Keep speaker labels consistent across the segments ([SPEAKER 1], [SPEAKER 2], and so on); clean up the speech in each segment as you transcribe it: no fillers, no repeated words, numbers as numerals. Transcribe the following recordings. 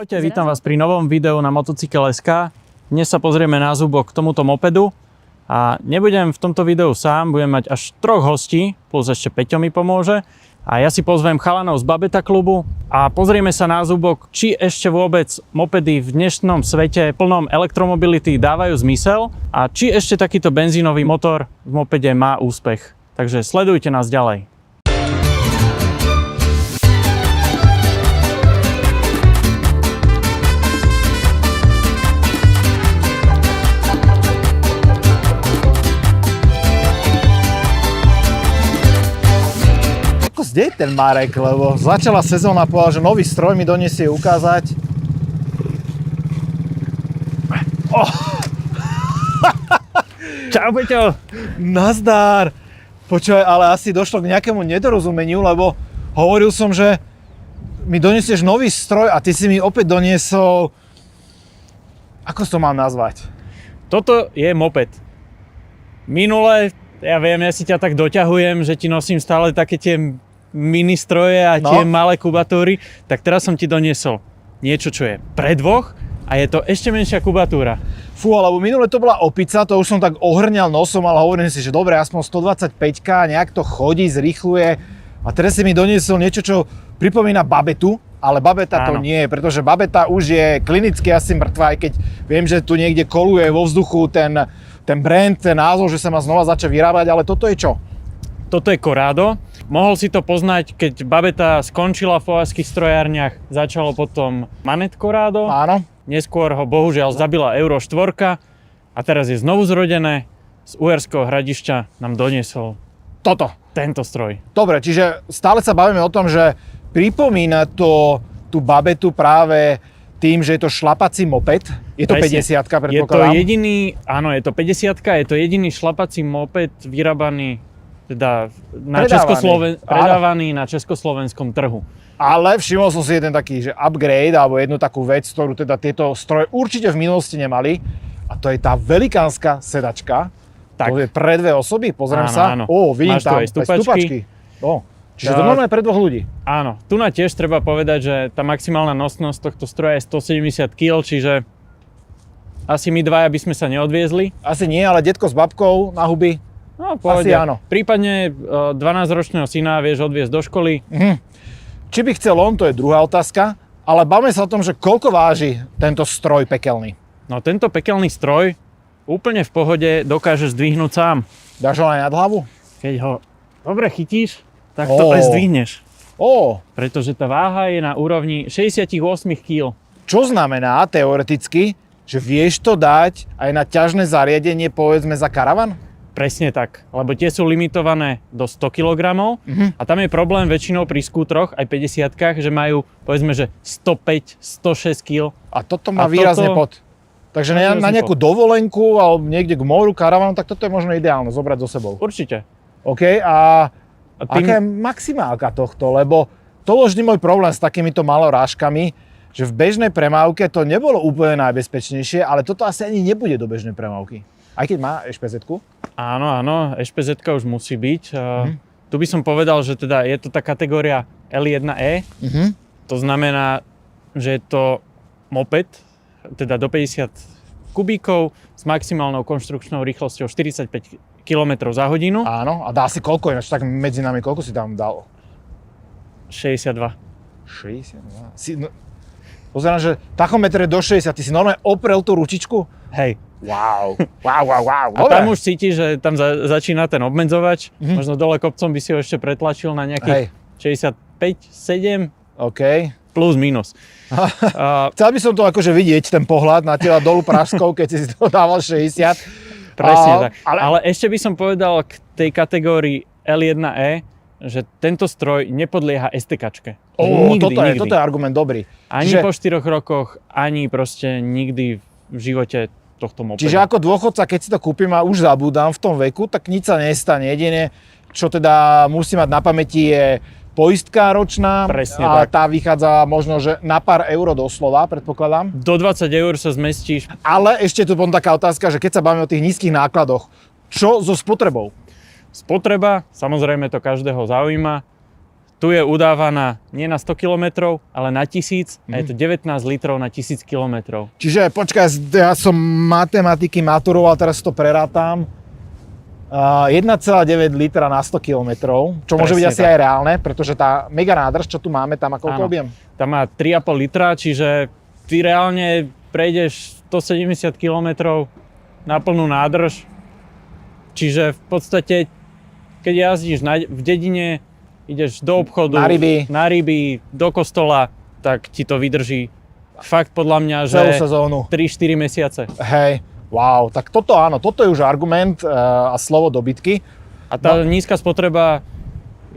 [SPEAKER 1] Čaute, vítam vás pri novom videu na Motocykel.sk. Dnes sa pozrieme na zúbok k tomuto mopedu a nebudem v tomto videu sám, budem mať až 3 hostí, plus ešte Peťo mi pomôže. A ja si pozvem chalanov z Babeta klubu a pozrieme sa na zúbok, či ešte vôbec mopedy v dnešnom svete plnom elektromobility dávajú zmysel a či ešte takýto benzínový motor v mopede má úspech. Takže sledujte nás ďalej.
[SPEAKER 2] Kde je ten Marek, lebo začala sezóna, povedal, že nový stroj mi donesie ukázať. Oh.
[SPEAKER 1] Čau, Peťo!
[SPEAKER 2] Nazdar! Počúvaj, ale asi došlo k nejakému nedorozumeniu, lebo hovoril som, že mi donesieš nový stroj a ty si mi opäť doniesol... Ako to mám nazvať?
[SPEAKER 1] Toto je moped. Minule, ja viem, ja si ťa tak doťahujem, že ti nosím stále také tie mini stroje a tie malé kubatúry, tak teraz som ti doniesol niečo, čo je pre dvoch a je to ešte menšia kubatúra.
[SPEAKER 2] Fú, alebo minule to bola opica, to už som tak ohrňal nosom, ale hovorím si, že dobre, aspoň 125K, nejak to chodí, zrýchluje a teraz si mi doniesol niečo, čo pripomína Babetu, ale Babeta to nie je, pretože Babeta už je klinicky asi mŕtva, aj keď viem, že tu niekde koluje vo vzduchu ten brand, ten názov, že sa má znova začať vyrábať, ale toto je čo?
[SPEAKER 1] Toto je Corrado. Mohol si to poznať, keď Babeta skončila v oaských strojárniach, začalo potom Manet Corrado.
[SPEAKER 2] Áno.
[SPEAKER 1] Neskôr ho bohužiaľ zabila Euro 4 a teraz je znovu zrodené. Z Uherského Hradišťa nám doniesol tento stroj.
[SPEAKER 2] Dobre, čiže stále sa bavíme o tom, že pripomína to tú Babetu práve tým, že je to šlapací moped. Je to 50-ka, predpokladám.
[SPEAKER 1] Je to 50-ka, je to jediný šlapací moped vyrábaný teda predávaný na československom trhu. Ale všimol som si jeden taký, že upgrade, alebo jednu takú vec, ktorú teda tieto stroje určite v minulosti nemali. A to je tá velikánska sedačka. Tak. To je pre 2 osoby, pozriem sa. Áno.
[SPEAKER 2] Vidím
[SPEAKER 1] máš
[SPEAKER 2] tam
[SPEAKER 1] aj stupačky.
[SPEAKER 2] Čiže to normálne pre 2 ľudí.
[SPEAKER 1] Áno. Tu na tiež treba povedať, že tá maximálna nosnosť tohto stroja je 170 kg, čiže asi my dvaja by sme sa neodviezli.
[SPEAKER 2] Asi nie, ale detko s babkou na huby.
[SPEAKER 1] No, asi áno. Prípadne 12-ročného syna vieš odviezť do školy.
[SPEAKER 2] Či by chcel on, to je druhá otázka, ale bavme sa o tom, že koľko váži tento stroj pekelný.
[SPEAKER 1] No tento pekelný stroj úplne v pohode dokáže zdvihnúť sám.
[SPEAKER 2] Dáš ho aj nad hlavu?
[SPEAKER 1] Keď ho dobre chytíš, tak to aj zdvihneš. Pretože tá váha je na úrovni 68 kg.
[SPEAKER 2] Čo znamená teoreticky, že vieš to dať aj na ťažné zariadenie, povedzme za karavan?
[SPEAKER 1] Presne tak, lebo tie sú limitované do 100 kg a tam je problém väčšinou pri skútroch, aj 50-kách, že majú povedzme, že 105, 106 kg.
[SPEAKER 2] A toto má výrazne pod. Takže na nejakú dovolenku alebo niekde k moru, karavanu, tak toto je možno ideálne zobrať so sebou.
[SPEAKER 1] Určite.
[SPEAKER 2] OK, a aká je maximálka tohto? Lebo to bol vždy môj problém s takýmito malorážkami, že v bežnej premávke to nebolo úplne najbezpečnejšie, ale toto asi ani nebude do bežnej premávky. Aj keď má ešpezetku?
[SPEAKER 1] Áno, ešpezetka už musí byť. Tu by som povedal, že teda je to tá kategória L1E. To znamená, že je to moped, teda do 50 kubíkov s maximálnou konštrukčnou rýchlosťou 45 km za hodinu.
[SPEAKER 2] Áno, a dá si koľko ináč? Tak medzi nami, koľko si tam dal?
[SPEAKER 1] 62.
[SPEAKER 2] 62? Pozerám, že tachometre do 60, ty si normálne oprel tú ručičku?
[SPEAKER 1] Hej.
[SPEAKER 2] Wow.
[SPEAKER 1] A tam už cítiš, že tam začína ten obmedzovač. Možno dole kopcom by si ho ešte pretlačil na nejakých 65, 7.
[SPEAKER 2] OK.
[SPEAKER 1] Plus, minus.
[SPEAKER 2] Chcel by som to akože vidieť, ten pohľad na teba dolu práškou, keď si to dával 60.
[SPEAKER 1] Presne tak. Ale ešte by som povedal k tej kategórii L1E, že tento stroj nepodlieha STK-čke. Nikdy.
[SPEAKER 2] Toto je argument dobrý.
[SPEAKER 1] Ani po 4 rokoch, ani proste nikdy v živote tohto mopeda.
[SPEAKER 2] Čiže ako dôchodca, keď si to kúpim a už zabúdam v tom veku, tak nič sa nestane. Jediné, čo teda musí mať na pamäti, je poistka ročná.
[SPEAKER 1] Presne
[SPEAKER 2] a
[SPEAKER 1] tak.
[SPEAKER 2] Tá vychádza možno, že na pár eur doslova, predpokladám.
[SPEAKER 1] Do 20 eur sa zmestíš.
[SPEAKER 2] Ale ešte tu potom taká otázka, že keď sa bavíme o tých nízkych nákladoch, čo so spotrebou?
[SPEAKER 1] Spotreba, samozrejme to každého zaujíma. Tu je udávaná nie na 100 km, ale na 1000 a je to 19 litrov na 1000 km.
[SPEAKER 2] Čiže počkaj, ja som matematiky maturoval, teraz to prerátam. 1,9 litra na 100 km, čo môže byť asi
[SPEAKER 1] tak.
[SPEAKER 2] aj reálne, pretože tá mega nádrž, čo tu máme, tam má koľko objem?
[SPEAKER 1] Tam má 3,5 litra, čiže ty reálne prejdeš 170 km na plnú nádrž. Čiže v podstate, keď jazdíš v dedine, ideš do obchodu, na ryby, do kostola, tak ti to vydrží fakt podľa mňa, že
[SPEAKER 2] celú sezónu.
[SPEAKER 1] 3-4 mesiace.
[SPEAKER 2] Hej, wow, tak toto áno, toto je už argument a slovo do bitky.
[SPEAKER 1] A tá nízka spotreba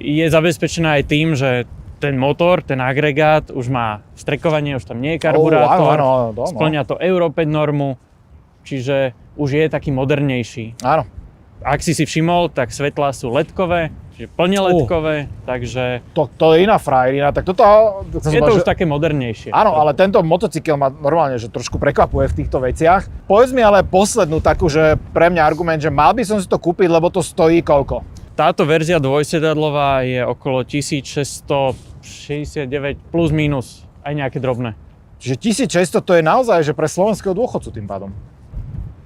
[SPEAKER 1] je zabezpečená aj tým, že ten motor, ten agregát už má vstrekovanie, už tam nie je karburátor, spĺňa to Euro 5 normu, čiže už je taký modernejší.
[SPEAKER 2] Áno.
[SPEAKER 1] Ak si všimol, tak svetlá sú LED-kové, čiže plne LED-kové, takže...
[SPEAKER 2] To je iná frajerina, tak toto...
[SPEAKER 1] Je to už také modernejšie.
[SPEAKER 2] Áno, ale tento motocykel ma normálne, že trošku prekvapuje v týchto veciach. Povedz mi ale poslednú takú, že pre mňa argument, že mal by som si to kúpiť, lebo to stojí koľko?
[SPEAKER 1] Táto verzia dvojsedadlová je okolo 1669 plus minus, aj nejaké drobné.
[SPEAKER 2] Čiže 1600 to je naozaj, že pre slovenského dôchodcu tým pádom.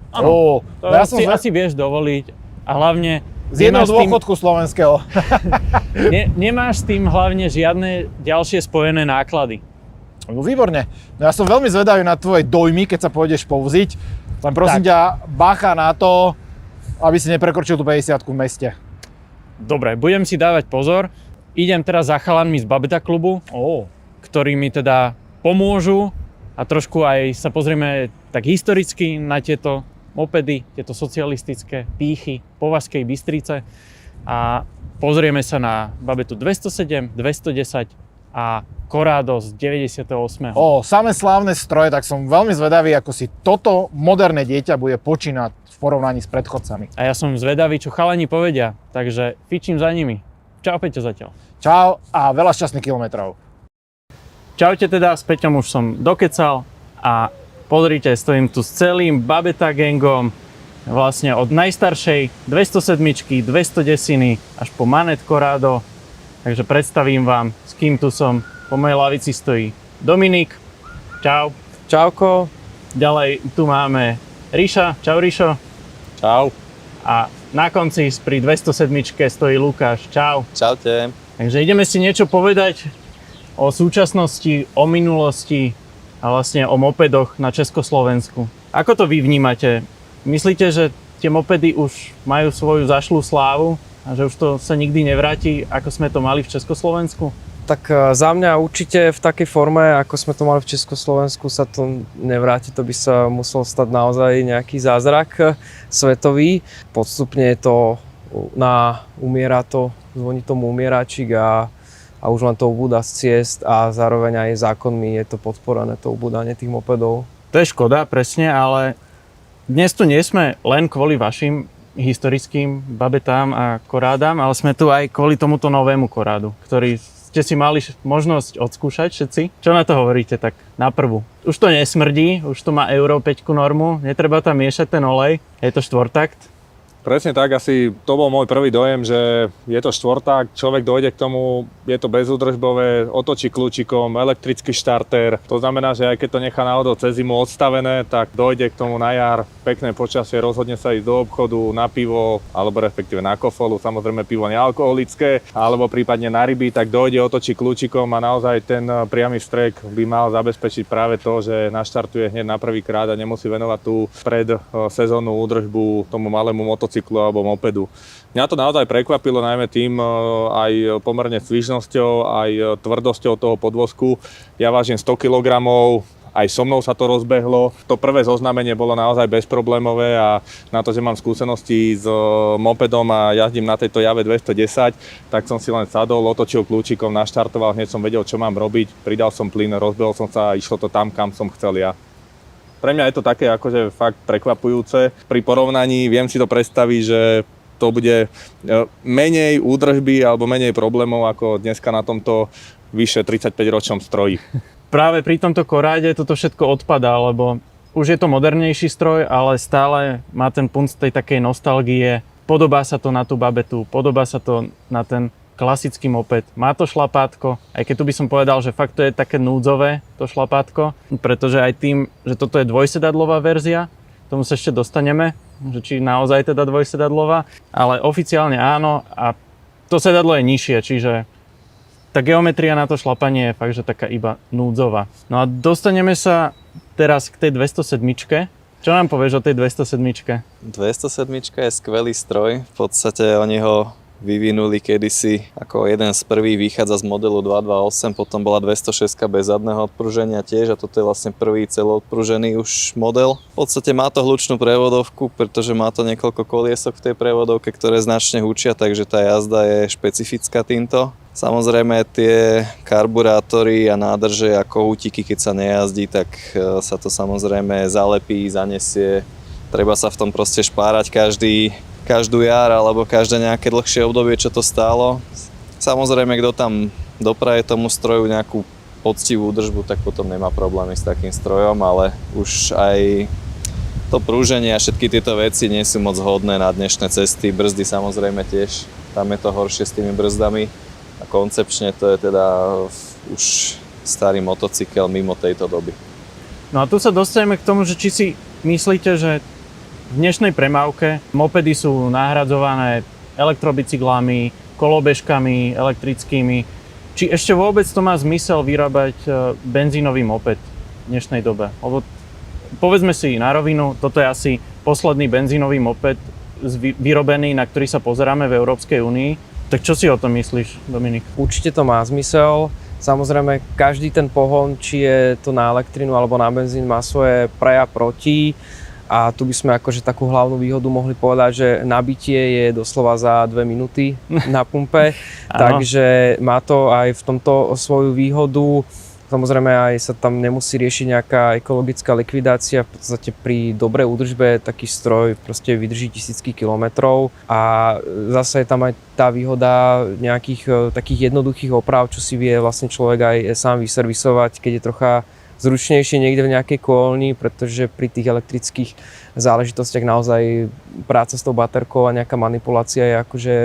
[SPEAKER 1] Áno, to ja asi vieš dovoliť. A hlavne...
[SPEAKER 2] Z jedného dôchodku slovenského.
[SPEAKER 1] Nemáš s tým hlavne žiadne ďalšie spojené náklady.
[SPEAKER 2] No výborne. No ja som veľmi zvedavý na tvoje dojmy, keď sa pôjdeš povziť. Len prosím ťa, bacha na to, aby si neprekročil tú 50-ku v meste.
[SPEAKER 1] Dobre, budem si dávať pozor. Idem teraz za chalanmi z Babeta klubu, ktorí mi teda pomôžu a trošku aj sa pozrieme tak historicky na tieto mopedy, tieto socialistické pýchy Považskej Bystrice a pozrieme sa na Babetu 207, 210 a Corrado z 98.
[SPEAKER 2] Samé slávne stroje, tak som veľmi zvedavý, ako si toto moderné dieťa bude počínať v porovnaní s predchodcami.
[SPEAKER 1] A ja som zvedavý, čo chalani povedia, takže fičím za nimi. Čau Peťo zatiaľ.
[SPEAKER 2] Čau a veľa šťastných kilometrov.
[SPEAKER 1] Čaute teda, s Peťom už som dokecal a pozrite, stojím tu s celým Babeta gangom, vlastne od najstaršej 207, 210 až po Manet Corrado. Takže predstavím vám, s kým tu som. Po mojej lavici stojí Dominik. Čau.
[SPEAKER 3] Čauko.
[SPEAKER 1] Ďalej tu máme Ríša. Čau Ríšo.
[SPEAKER 3] Čau.
[SPEAKER 1] A na konci pri 207 stojí Lukáš. Čau.
[SPEAKER 3] Čaute.
[SPEAKER 1] Takže ideme si niečo povedať o súčasnosti, o minulosti a vlastne o mopedoch na Československu. Ako to vy vnímate? Myslíte, že tie mopedy už majú svoju zašlú slávu a že už to sa nikdy nevráti, ako sme to mali v Československu?
[SPEAKER 3] Tak za mňa určite v takej forme, ako sme to mali v Československu, sa to nevráti. To by sa musel stať naozaj nejaký zázrak svetový. Postupne je to umiera to, zvoní tomu umieračik a už len to ubúda z ciest a zároveň aj zákonmi je to podporené, to ubúdanie tých mopedov.
[SPEAKER 1] To je škoda, presne, ale dnes tu nie sme len kvôli vašim historickým Babetám a Corrádám, ale sme tu aj kvôli tomuto novému Corrádu, ktorý ste si mali možnosť odskúšať všetci. Čo na to hovoríte tak na prvú? Už to nesmrdí, už to má Euro 5 normu, netreba tam miešať ten olej, je to štvortakt.
[SPEAKER 4] Presne tak, asi to bol môj prvý dojem, že je to štvorták, človek dojde k tomu, je to bezúdržbové, otočí kľúčikom, elektrický štarter. To znamená, že aj keď to nechá náhodou cez zimu odstavené, tak dojde k tomu na jar, pekné počasie, rozhodne sa ísť do obchodu na pivo, alebo respektíve na kofolu, samozrejme pivo nealkoholické, alebo prípadne na ryby, tak dojde, otočí kľúčikom a naozaj ten priamy vstrek by mal zabezpečiť práve to, že naštartuje hneď na prvý krát a nemusí venovať tú predsezónnu údržbu tomu malému motocyklu alebo mopedu. Mňa to naozaj prekvapilo najmä tým aj pomerne svižnosťou, aj tvrdosťou toho podvozku. Ja vážim 100 kg, aj so mnou sa to rozbehlo. To prvé zoznamenie bolo naozaj bezproblémové a na to, že mám skúsenosti s mopedom a jazdím na tejto Jave 210, tak som si len sadol, otočil kľúčikom, naštartoval, hneď som vedel, čo mám robiť, pridal som plyn, rozbehol som sa a išlo to tam, kam som chcel ja. Pre mňa je to také akože fakt prekvapujúce. Pri porovnaní viem si to predstaviť, že to bude menej údržby alebo menej problémov ako dneska na tomto vyše 35-ročnom stroji.
[SPEAKER 1] Práve pri tomto Corráde toto všetko odpadá, lebo už je to modernejší stroj, ale stále má ten punc tej takej nostalgie. Podobá sa to na tú Babetu, podobá sa to na ten klasický moped. Má to šlapátko, aj keď tu by som povedal, že fakt to je také núdzové, to šlapátko, pretože aj tým, že toto je dvojsedadlová verzia, tomu sa ešte dostaneme, že či naozaj teda dvojsedadlová, ale oficiálne áno a to sedadlo je nižšie, čiže tá geometria na to šlapanie je fakt, že taká iba núdzová. No a dostaneme sa teraz k tej 207. Čo nám povieš o tej 207?
[SPEAKER 5] 207 je skvelý stroj, v podstate oni ho vyvinuli kedysi ako jeden z prvých, vychádza z modelu 228, potom bola 206 bez zadného odpruženia tiež a toto je vlastne prvý celoodpružený už model. V podstate má to hlučnú prevodovku, pretože má to niekoľko koliesok v tej prevodovke, ktoré značne hučia, takže tá jazda je špecifická týmto. Samozrejme tie karburátory a nádrže a kohútiky, keď sa nejazdí, tak sa to samozrejme zalepí, zanesie. Treba sa v tom proste špárať každú jar alebo každé nejaké dlhšie obdobie, čo to stálo. Samozrejme, kto tam dopraje tomu stroju nejakú poctivú údržbu, tak potom nemá problémy s takým strojom, ale už aj to prúženie a všetky tieto veci nie sú moc hodné na dnešné cesty. Brzdy samozrejme tiež, tam je to horšie s tými brzdami. A koncepčne to je teda už starý motocykel mimo tejto doby.
[SPEAKER 1] No a tu sa dostaneme k tomu, že či si myslíte, že v dnešnej premávke mopedy sú nahradzované elektrobicyklami, kolobežkami, elektrickými. Či ešte vôbec to má zmysel vyrábať benzínový moped v dnešnej dobe? Lebo povedzme si na rovinu, toto je asi posledný benzínový moped vyrobený, na ktorý sa pozeráme v Európskej únii. Tak čo si o tom myslíš, Dominik?
[SPEAKER 3] Určite to má zmysel. Samozrejme, každý ten pohon, či je to na elektrínu alebo na benzín, má svoje pre a proti. A tu by sme akože takú hlavnú výhodu mohli povedať, že nabitie je doslova za 2 minúty na pumpe. Takže má to aj v tomto svoju výhodu. Samozrejme aj sa tam nemusí riešiť nejaká ekologická likvidácia. V podstate pri dobrej údržbe taký stroj proste vydrží tisícky kilometrov. A zase je tam aj tá výhoda nejakých takých jednoduchých oprav, čo si vie vlastne človek aj sám vyservisovať, keď je trocha zručnejšie niekde v nejakej kôlni, pretože pri tých elektrických záležitostiach naozaj práca s tou baterkou a nejaká manipulácia je akože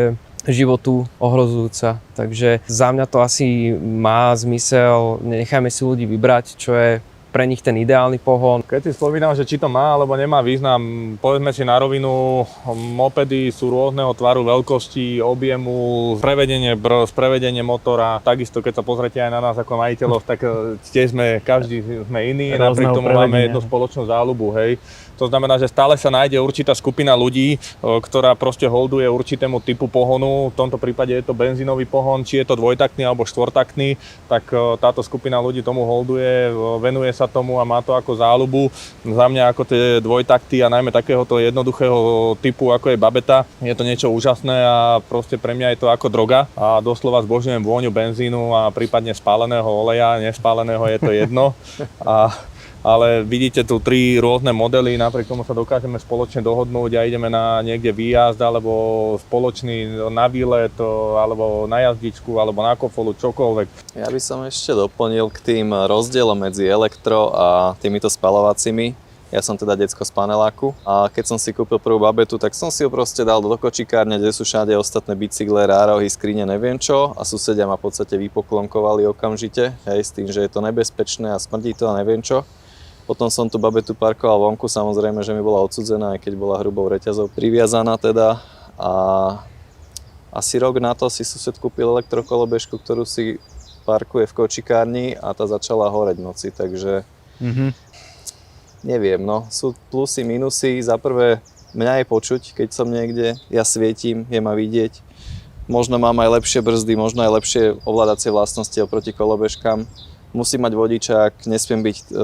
[SPEAKER 3] životu ohrozujúca. Takže za mňa to asi má zmysel, nechajme si ľudí vybrať, čo je pre nich ten ideálny pohon.
[SPEAKER 4] Keď si spomínal, že či to má alebo nemá význam, povedzme si na rovinu, mopedy sú rôzneho tvaru, veľkosti, objemu, prevedenie motora. Takisto, keď sa pozrite aj na nás ako majiteľov, tak tiež každý sme iný, napriek tomu máme jednu spoločnú záľubu, hej. To znamená, že stále sa nájde určitá skupina ľudí, ktorá proste holduje určitému typu pohonu. V tomto prípade je to benzínový pohon, či je to dvojtaktný alebo štvortaktný, tak táto skupina ľudí tomu holduje, venuje sa tomu a má to ako záľubu. Za mňa ako tie dvojtakty a najmä takéhoto jednoduchého typu, ako je babeta, je to niečo úžasné a proste pre mňa je to ako droga a doslova zbožňujem vôňu benzínu a prípadne spáleného oleja, nespáleného je to jedno. Ale vidíte tu 3 rôzne modely, napriek tomu sa dokážeme spoločne dohodnúť a ideme na niekde výjazd, alebo spoločný na výlet, alebo na jazdičku, alebo na kofolu, čokoľvek.
[SPEAKER 5] Ja by som ešte doplnil k tým rozdielom medzi elektro a týmito spaľovacími. Ja som teda decko z paneláku a keď som si kúpil prvú babetu, tak som si ju proste dal do kočikárne, kde sú všade ostatné bicykle, rárohy, skrine, neviem čo a susedia ma v podstate vypoklonkovali okamžite, hej, s tým, že je to nebezpečné a smrdí to a neviem čo. Potom som tú babetu parkoval vonku, samozrejme, že mi bola odsudzená, aj keď bola hrubou reťazou priviazaná teda. A asi rok na to si sused kúpil elektrokolobežku, ktorú si parkuje v kočikárni a tá začala horeť v noci, takže neviem, no, sú plusy, minusy. Za prvé, mňa je počuť, keď som niekde, ja svietim, je ma vidieť. Možno mám aj lepšie brzdy, možno aj lepšie ovládacie vlastnosti oproti kolobežkám. Musím mať vodičák, nesmiem byť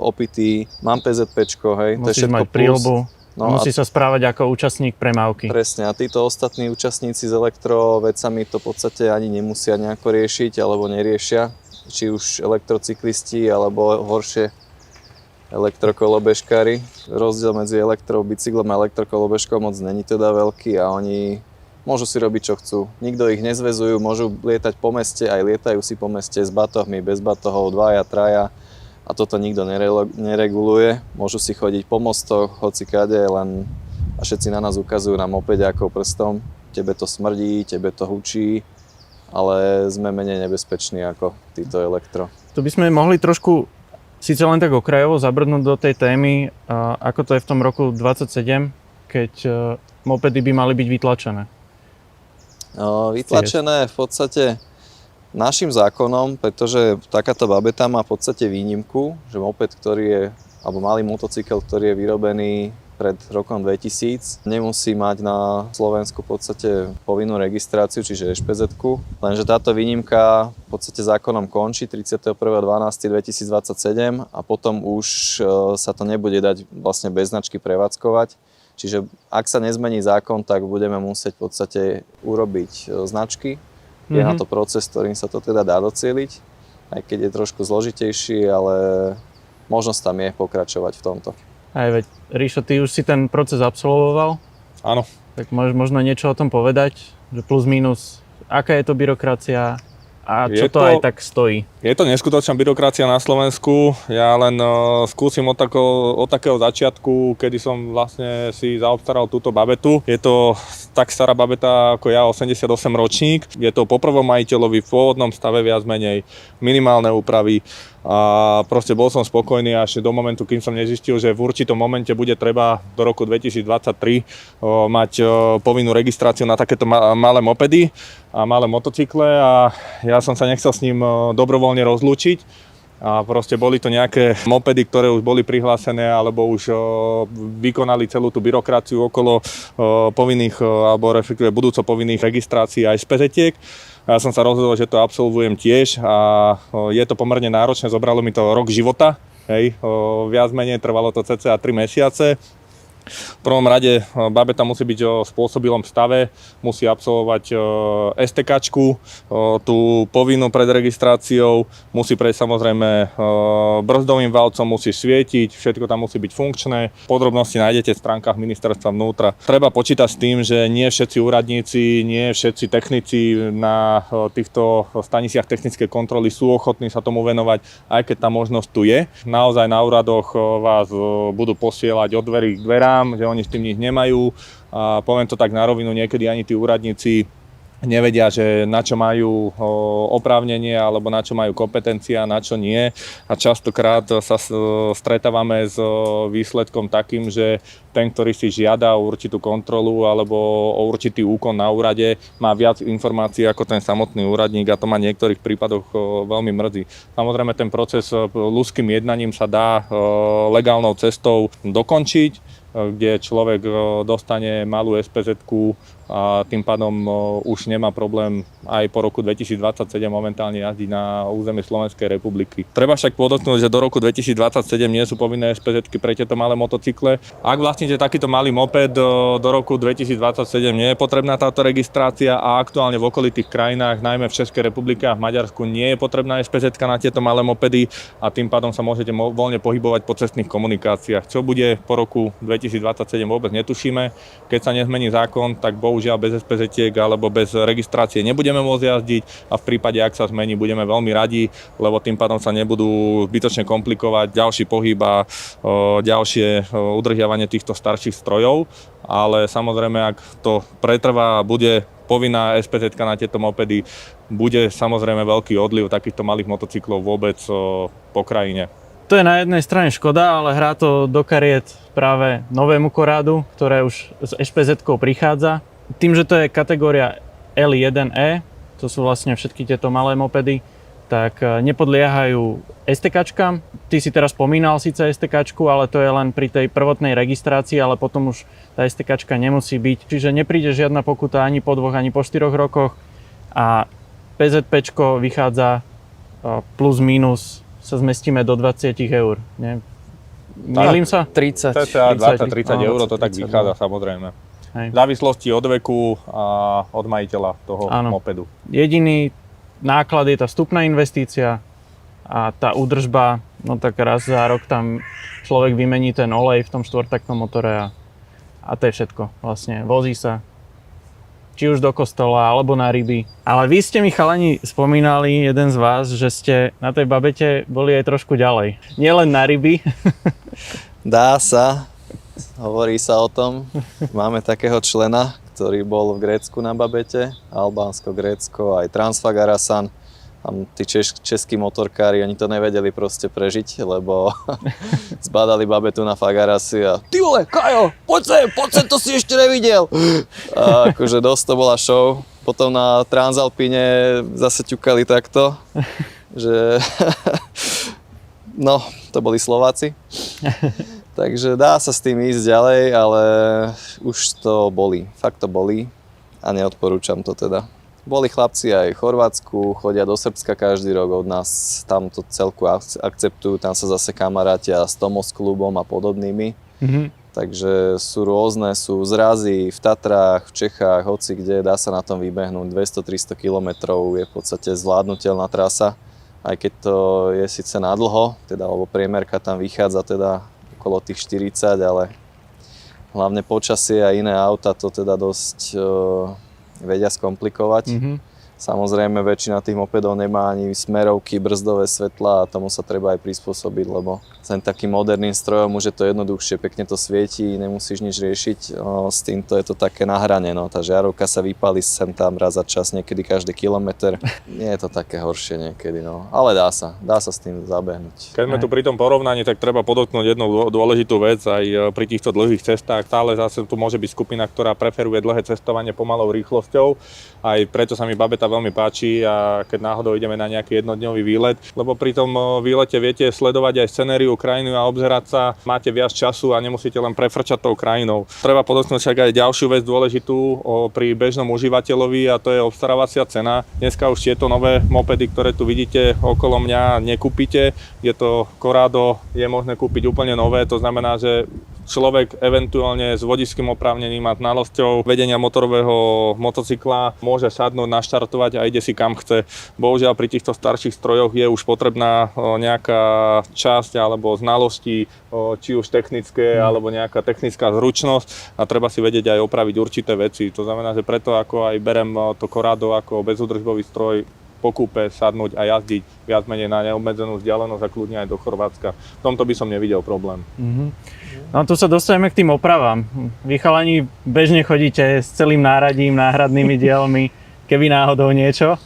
[SPEAKER 5] opitý, mám PZPčko, hej, to je
[SPEAKER 1] musíš
[SPEAKER 5] všetko
[SPEAKER 1] mať príľbu, musí sa správať ako účastník premávky.
[SPEAKER 5] Presne, a títo ostatní účastníci s elektrovecami to v podstate ani nemusia nejako riešiť, alebo neriešia, či už elektrocyklisti, alebo horšie elektrokolobežkári. Rozdiel medzi elektrobicyklom a elektrokolobežkou moc není teda veľký a oni môžu si robiť, čo chcú. Nikto ich nezväzujú, môžu lietať po meste, aj lietajú si po meste s batohmi, bez batohov, 2, 3 a toto nikto nereguluje. Môžu si chodiť po mostoch, hocikade, len a všetci na nás ukazujú na mopede ako prstom. Tebe to smrdí, tebe to hučí ale sme menej nebezpeční ako títo elektro.
[SPEAKER 1] Tu by sme mohli trošku, síce len tak okrajovo, zabrnúť do tej témy, ako to je v tom roku 27, keď mopedy by mali byť vytlačené.
[SPEAKER 5] Vytlačené v podstate našim zákonom, pretože takáto babeta má v podstate výnimku, že moped, alebo malý motocykel, ktorý je vyrobený pred rokom 2000, nemusí mať na Slovensku v podstate povinnú registráciu, čiže ešpezetku. Lenže táto výnimka v podstate zákonom končí 31.12.2027 a potom už sa to nebude dať vlastne bez značky prevádzkovať. Čiže ak sa nezmení zákon, tak budeme musieť v podstate urobiť značky. Je na to proces, ktorým sa to teda dá docieliť, aj keď je trošku zložitejší, ale možnosť tam je pokračovať v tomto.
[SPEAKER 1] Aj veď, Ríšo, ty už si ten proces absolvoval,
[SPEAKER 4] Áno.
[SPEAKER 1] tak môžeš možno niečo o tom povedať, že plus minus, aká je to byrokracia a čo to aj tak stojí.
[SPEAKER 4] Je to neskutočná byrokracia na Slovensku. Ja len skúsim od takého začiatku, kedy som vlastne si zaobstaral túto babetu. Je to tak stará babeta ako ja, 88 ročník. Je to po prvom majiteľovi v pôvodnom stave viac menej, minimálne úpravy. A proste bol som spokojný až do momentu, kým som nezistil, že v určitom momente bude treba do roku 2023 mať povinnú registráciu na takéto malé mopedy a malé motocykle a ja som sa nechcel s ním dobrovoľne rozlúčiť. A proste boli to nejaké mopedy, ktoré už boli prihlásené alebo už vykonali celú tú byrokraciu okolo povinných alebo respektíve budúco povinných registrácií aj SPZ-tiek. Ja som sa rozhodol, že to absolvujem tiež a je to pomerne náročné, zobralo mi to rok života, viac menej trvalo to cca 3 mesiace. V prvom rade babeta musí byť v spôsobilom stave, musí absolvovať STKčku, tú povinnú pred registráciou, musí prejsť samozrejme brzdovým valcom, musí svietiť, všetko tam musí byť funkčné. Podrobnosti nájdete v stránkach ministerstva vnútra. Treba počítať s tým, že nie všetci úradníci, nie všetci technici na týchto staniciach technickej kontroly sú ochotní sa tomu venovať, aj keď tá možnosť tu je. Naozaj na úradoch vás budú posielať od dverí k dverám, že oni s tým nič nemajú a poviem to tak na rovinu, niekedy ani tí úradníci nevedia, že na čo majú oprávnenie alebo na čo majú kompetencia, na čo nie a častokrát sa stretávame s výsledkom takým, že ten, ktorý si žiada o určitú kontrolu alebo o určitý úkon na úrade, má viac informácií ako ten samotný úradník a to ma v niektorých prípadoch veľmi mrzí. Samozrejme ten proces ľudským jednaním sa dá legálnou cestou dokončiť, kde človek dostane malú SPZ-ku a tým pádom už nemá problém aj po roku 2027 momentálne jazdiť na území Slovenskej republiky. Treba však podotknúť, že do roku 2027 nie sú povinné SPZ-ky pre tieto malé motocykle. Ak vlastníte takýto malý moped, do roku 2027 nie je potrebná táto registrácia a aktuálne v okolitých krajinách, najmä v Českej republike a v Maďarsku, nie je potrebná SPZ-ka na tieto malé mopedy a tým pádom sa môžete voľne pohybovať po cestných komunikáciách. Čo bude po roku 2027 vôbec netušíme. Keď sa nezmení zákon, tak bohužiaľ bez SPZ-tiek alebo bez registrácie nebudeme môcť jazdiť a v prípade, ak sa zmení, budeme veľmi radi, lebo tým pádom sa nebudú zbytočne komplikovať ďalší pohyb a ďalšie udržiavanie týchto starších strojov. Ale samozrejme, ak to pretrvá a bude povinná SPZ-ka na tieto mopedy, bude samozrejme veľký odliv takýchto malých motocyklov vôbec po krajine.
[SPEAKER 1] To je na jednej strane škoda, ale hrá to do kariet práve novému Korádu, ktoré už s SPZ-kou prichádza. Tým, že to je kategória L1E, to sú vlastne všetky tieto malé mopedy, tak nepodliehajú STKčkám. Ty si teraz spomínal síce STKčku, ale to je len pri tej prvotnej registrácii, ale potom už tá STKčka nemusí byť. Čiže nepríde žiadna pokuta ani po 2, ani po 4 rokoch a PZPčko vychádza plus minus sa zmestíme do 20 eur. Mýlim sa?
[SPEAKER 3] 30.
[SPEAKER 4] 20-30 eur to tak vychádza samozrejme.
[SPEAKER 1] Hej.
[SPEAKER 4] V závislosti od veku a od majiteľa toho mopedu.
[SPEAKER 1] Jediný náklad je tá vstupná investícia a tá údržba, no tak raz za rok tam človek vymení ten olej v tom štvortaktnom motore a to je všetko. Vlastne vozí sa či už do kostola, alebo na ryby. Ale vy ste mi chalani spomínali, jeden z vás, že ste na tej babete boli aj trošku ďalej. Nielen na ryby.
[SPEAKER 5] Dá sa, hovorí sa o tom. Máme takého člena, ktorý bol v Grécku na babete, Albánsko, Grécko, aj Transfagarasan. Tam tí českí motorkári, oni to nevedeli proste prežiť, lebo zbadali babetu na Fagarasi a ty vole, Kajo, poď sem, to si ešte nevidel. A akože dosť to bola show. Potom na Transalpine zase ťukali takto, že no, to boli Slováci. Takže dá sa s tým ísť ďalej, ale už to bolí, fakt to bolí a neodporúčam to teda. Boli chlapci aj v Chorvátsku, chodia do Srbska každý rok od nás, tam to celku akceptujú, tam sa zase kamarátia s Tomos klubom a podobnými. Takže sú rôzne, sú zrazy v Tatrách, v Čechách, hoci kde, dá sa na tom vybehnúť. 200-300 km je v podstate zvládnutelná trasa, aj keď to je síce nadlho, teda, lebo priemerka tam vychádza teda okolo tých 40, ale hlavne počasie a iné auta to teda dosť vedia skomplikovať. Samozrejme, väčšina tých mopedov nemá ani smerovky, brzdové svetlá a tomu sa treba aj prispôsobiť, lebo ten takým moderným strojom už je to jednoduchšie, pekne to svieti, nemusíš nič riešiť. S týmto je to také na hrane, no. Tá žiarovka sa vypáli sem tam raz za čas, niekedy každý kilometr. Nie je to také horšie niekedy, no. Ale dá sa s tým zabehnúť.
[SPEAKER 4] Keď sme tu pri tom porovnaní, tak treba podotknúť jednu dôležitú vec aj pri týchto dlhých cestách. Stále zase tu môže byť skupina, ktorá preferuje dlhé cestovanie pomalou rýchlosťou. Aj preto sa mi babeta veľmi páči a keď náhodou ideme na nejaký jednodňový výlet, lebo pri tom výlete viete sledovať aj scenériu, krajinu a obzerať sa, máte viac času a nemusíte len prefrčať tou krajinou. Treba podotknúť však aj ďalšiu vec dôležitú pri bežnom užívateľovi a to je obstarávacia cena. Dneska už tieto nové mopedy, ktoré tu vidíte okolo mňa, nekúpite. Je to Corrado, je možné kúpiť úplne nové, to znamená, že človek eventuálne s vodičským oprávnením a znalosťou vedenia motorového motocykla môže sadnúť, naštartovať a ide si kam chce. Bohužiaľ pri týchto starších strojoch je už potrebná nejaká časť alebo znalosti, či už technické alebo nejaká technická zručnosť a treba si vedieť aj opraviť určité veci. To znamená, že preto ako aj berem to Corrado ako bezúdržbový stroj po kúpe sadnúť a jazdiť viac menej na neobmedzenú vzdialenosť a kľudne aj do Chorvátska. V tomto by som nevidel problém.
[SPEAKER 1] No tu sa dostaneme k tým opravám. Vy chalani bežne chodíte s celým náradím, náhradnými dielmi, keby náhodou niečo.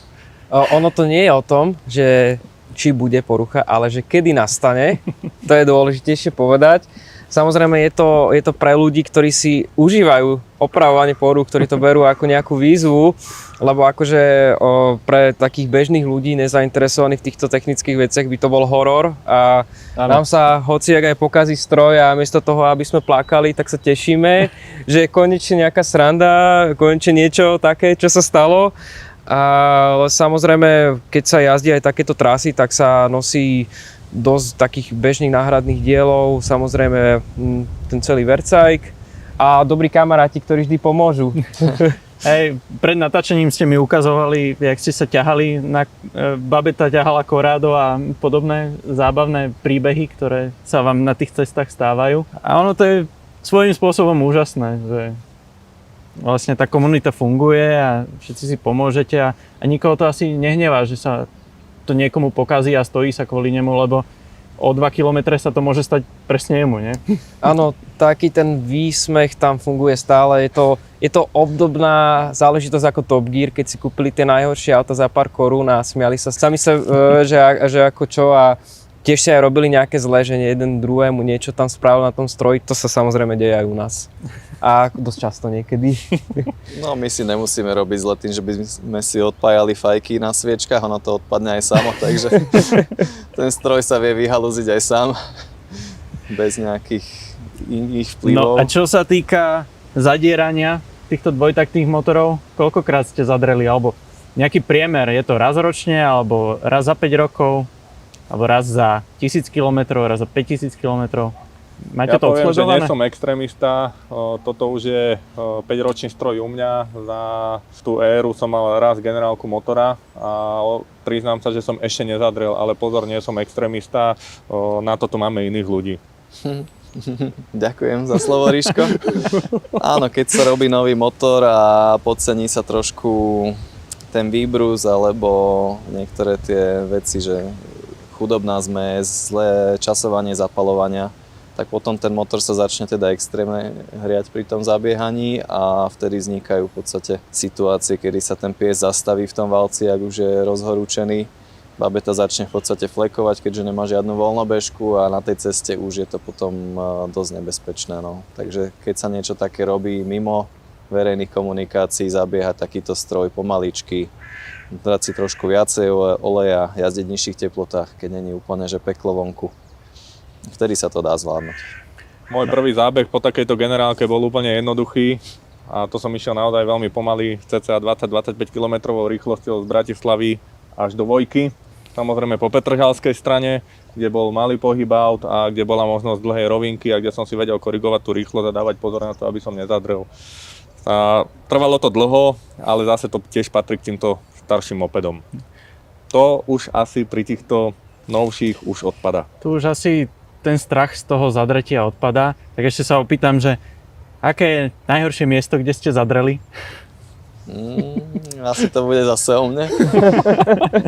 [SPEAKER 3] Ono to nie je o tom, že či bude porucha, ale že kedy nastane, to je dôležitejšie povedať. Samozrejme je to pre ľudí, ktorí si užívajú opravovanie poruch, ktorí to berú ako nejakú výzvu, lebo akože pre takých bežných ľudí nezainteresovaných v týchto technických veciach by to bol horor a nám sa hociak aj pokazí stroj a miesto toho, aby sme plakali, tak sa tešíme, že je konečne nejaká sranda, konečne niečo také, čo sa stalo. Ale samozrejme, keď sa jazdí aj takéto trasy, tak sa nosí dosť takých bežných náhradných dielov, samozrejme ten celý vercajk a dobrí kamaráti, ktorí vždy pomôžu.
[SPEAKER 1] Hej, pred natáčením ste mi ukazovali, jak ste sa ťahali, babeta ťahala Corrado a podobné zábavné príbehy, ktoré sa vám na tých cestách stávajú. A ono to je svojím spôsobom úžasné, že vlastne tá komunita funguje a všetci si pomôžete a nikoho to asi nehnevá, že sa to niekomu pokazí a stojí sa kvôli nemu, lebo o 2 kilometre sa to môže stať presne jemu, nie?
[SPEAKER 3] Áno, taký ten výsmech tam funguje stále. Je to obdobná záležitosť ako Top Gear, keď si kúpili tie najhoršie auta za pár korún a smiali sa sami sa, že ako čo a tiež si aj robili nejaké zlé, že jeden druhému niečo tam spravil na tom stroji. To sa samozrejme deje aj u nás. A dosť často niekedy.
[SPEAKER 5] No my si nemusíme robiť zle tým, že by sme si odpájali fajky na sviečkach, ono to odpadne aj samo, takže ten stroj sa vie vyhalúziť aj sám, bez nejakých iných vplyvov.
[SPEAKER 1] No a čo sa týka zadierania týchto dvojtaktných motorov, koľkokrát ste zadreli, alebo nejaký priemer, je to raz ročne, alebo raz za 5 rokov, alebo raz za 1000 km, raz za 5000 km? Máte
[SPEAKER 4] Ja
[SPEAKER 1] to
[SPEAKER 4] poviem, že
[SPEAKER 1] odsledované?
[SPEAKER 4] nie som extrémista, toto už je 5-ročný stroj u mňa, za tú éru som mal raz generálku motora a priznám sa, že som ešte nezadrel, ale pozor, nie som extrémista, na toto máme iných ľudí.
[SPEAKER 5] Ďakujem za slovo, Ríško. Áno, keď sa robí nový motor a podcení sa trošku ten výbrus alebo niektoré tie veci, že chudobná zmes, zlé časovanie zapaľovania, tak potom ten motor sa začne teda extrémne hriať pri tom zabiehaní a vtedy vznikajú v podstate situácie, kedy sa ten pies zastaví v tom valci, ak už je rozhorúčený. Babeta začne v podstate flekovať, keďže nemá žiadnu voľnobežku a na tej ceste už je to potom dosť nebezpečné. No. Takže keď sa niečo také robí mimo verejných komunikácií, zabieha takýto stroj pomaličky, dať si trošku viacej oleja, jazdiť v nižších teplotách, keď není úplne že peklo vonku. Vtedy sa to dá zvládnuť.
[SPEAKER 4] Môj prvý zábeh po takejto generálke bol úplne jednoduchý a to som išiel naozaj veľmi pomaly, cca 20-25 km rýchlosťou z Bratislavy až do Vojky. Samozrejme po Petržalskej strane, kde bol malý pohyb aut a kde bola možnosť dlhej rovinky a kde som si vedel korigovať tú rýchlosť a dávať pozor na to, aby som nezadrel. A trvalo to dlho, ale zase to tiež patrí k týmto starším mopedom. To už asi pri týchto novších už odpada.
[SPEAKER 1] Tu už asi ten strach z toho zadretia odpadá. Tak ešte sa opýtam, že aké je najhoršie miesto, kde ste zadreli?
[SPEAKER 5] Asi to bude zase o mne.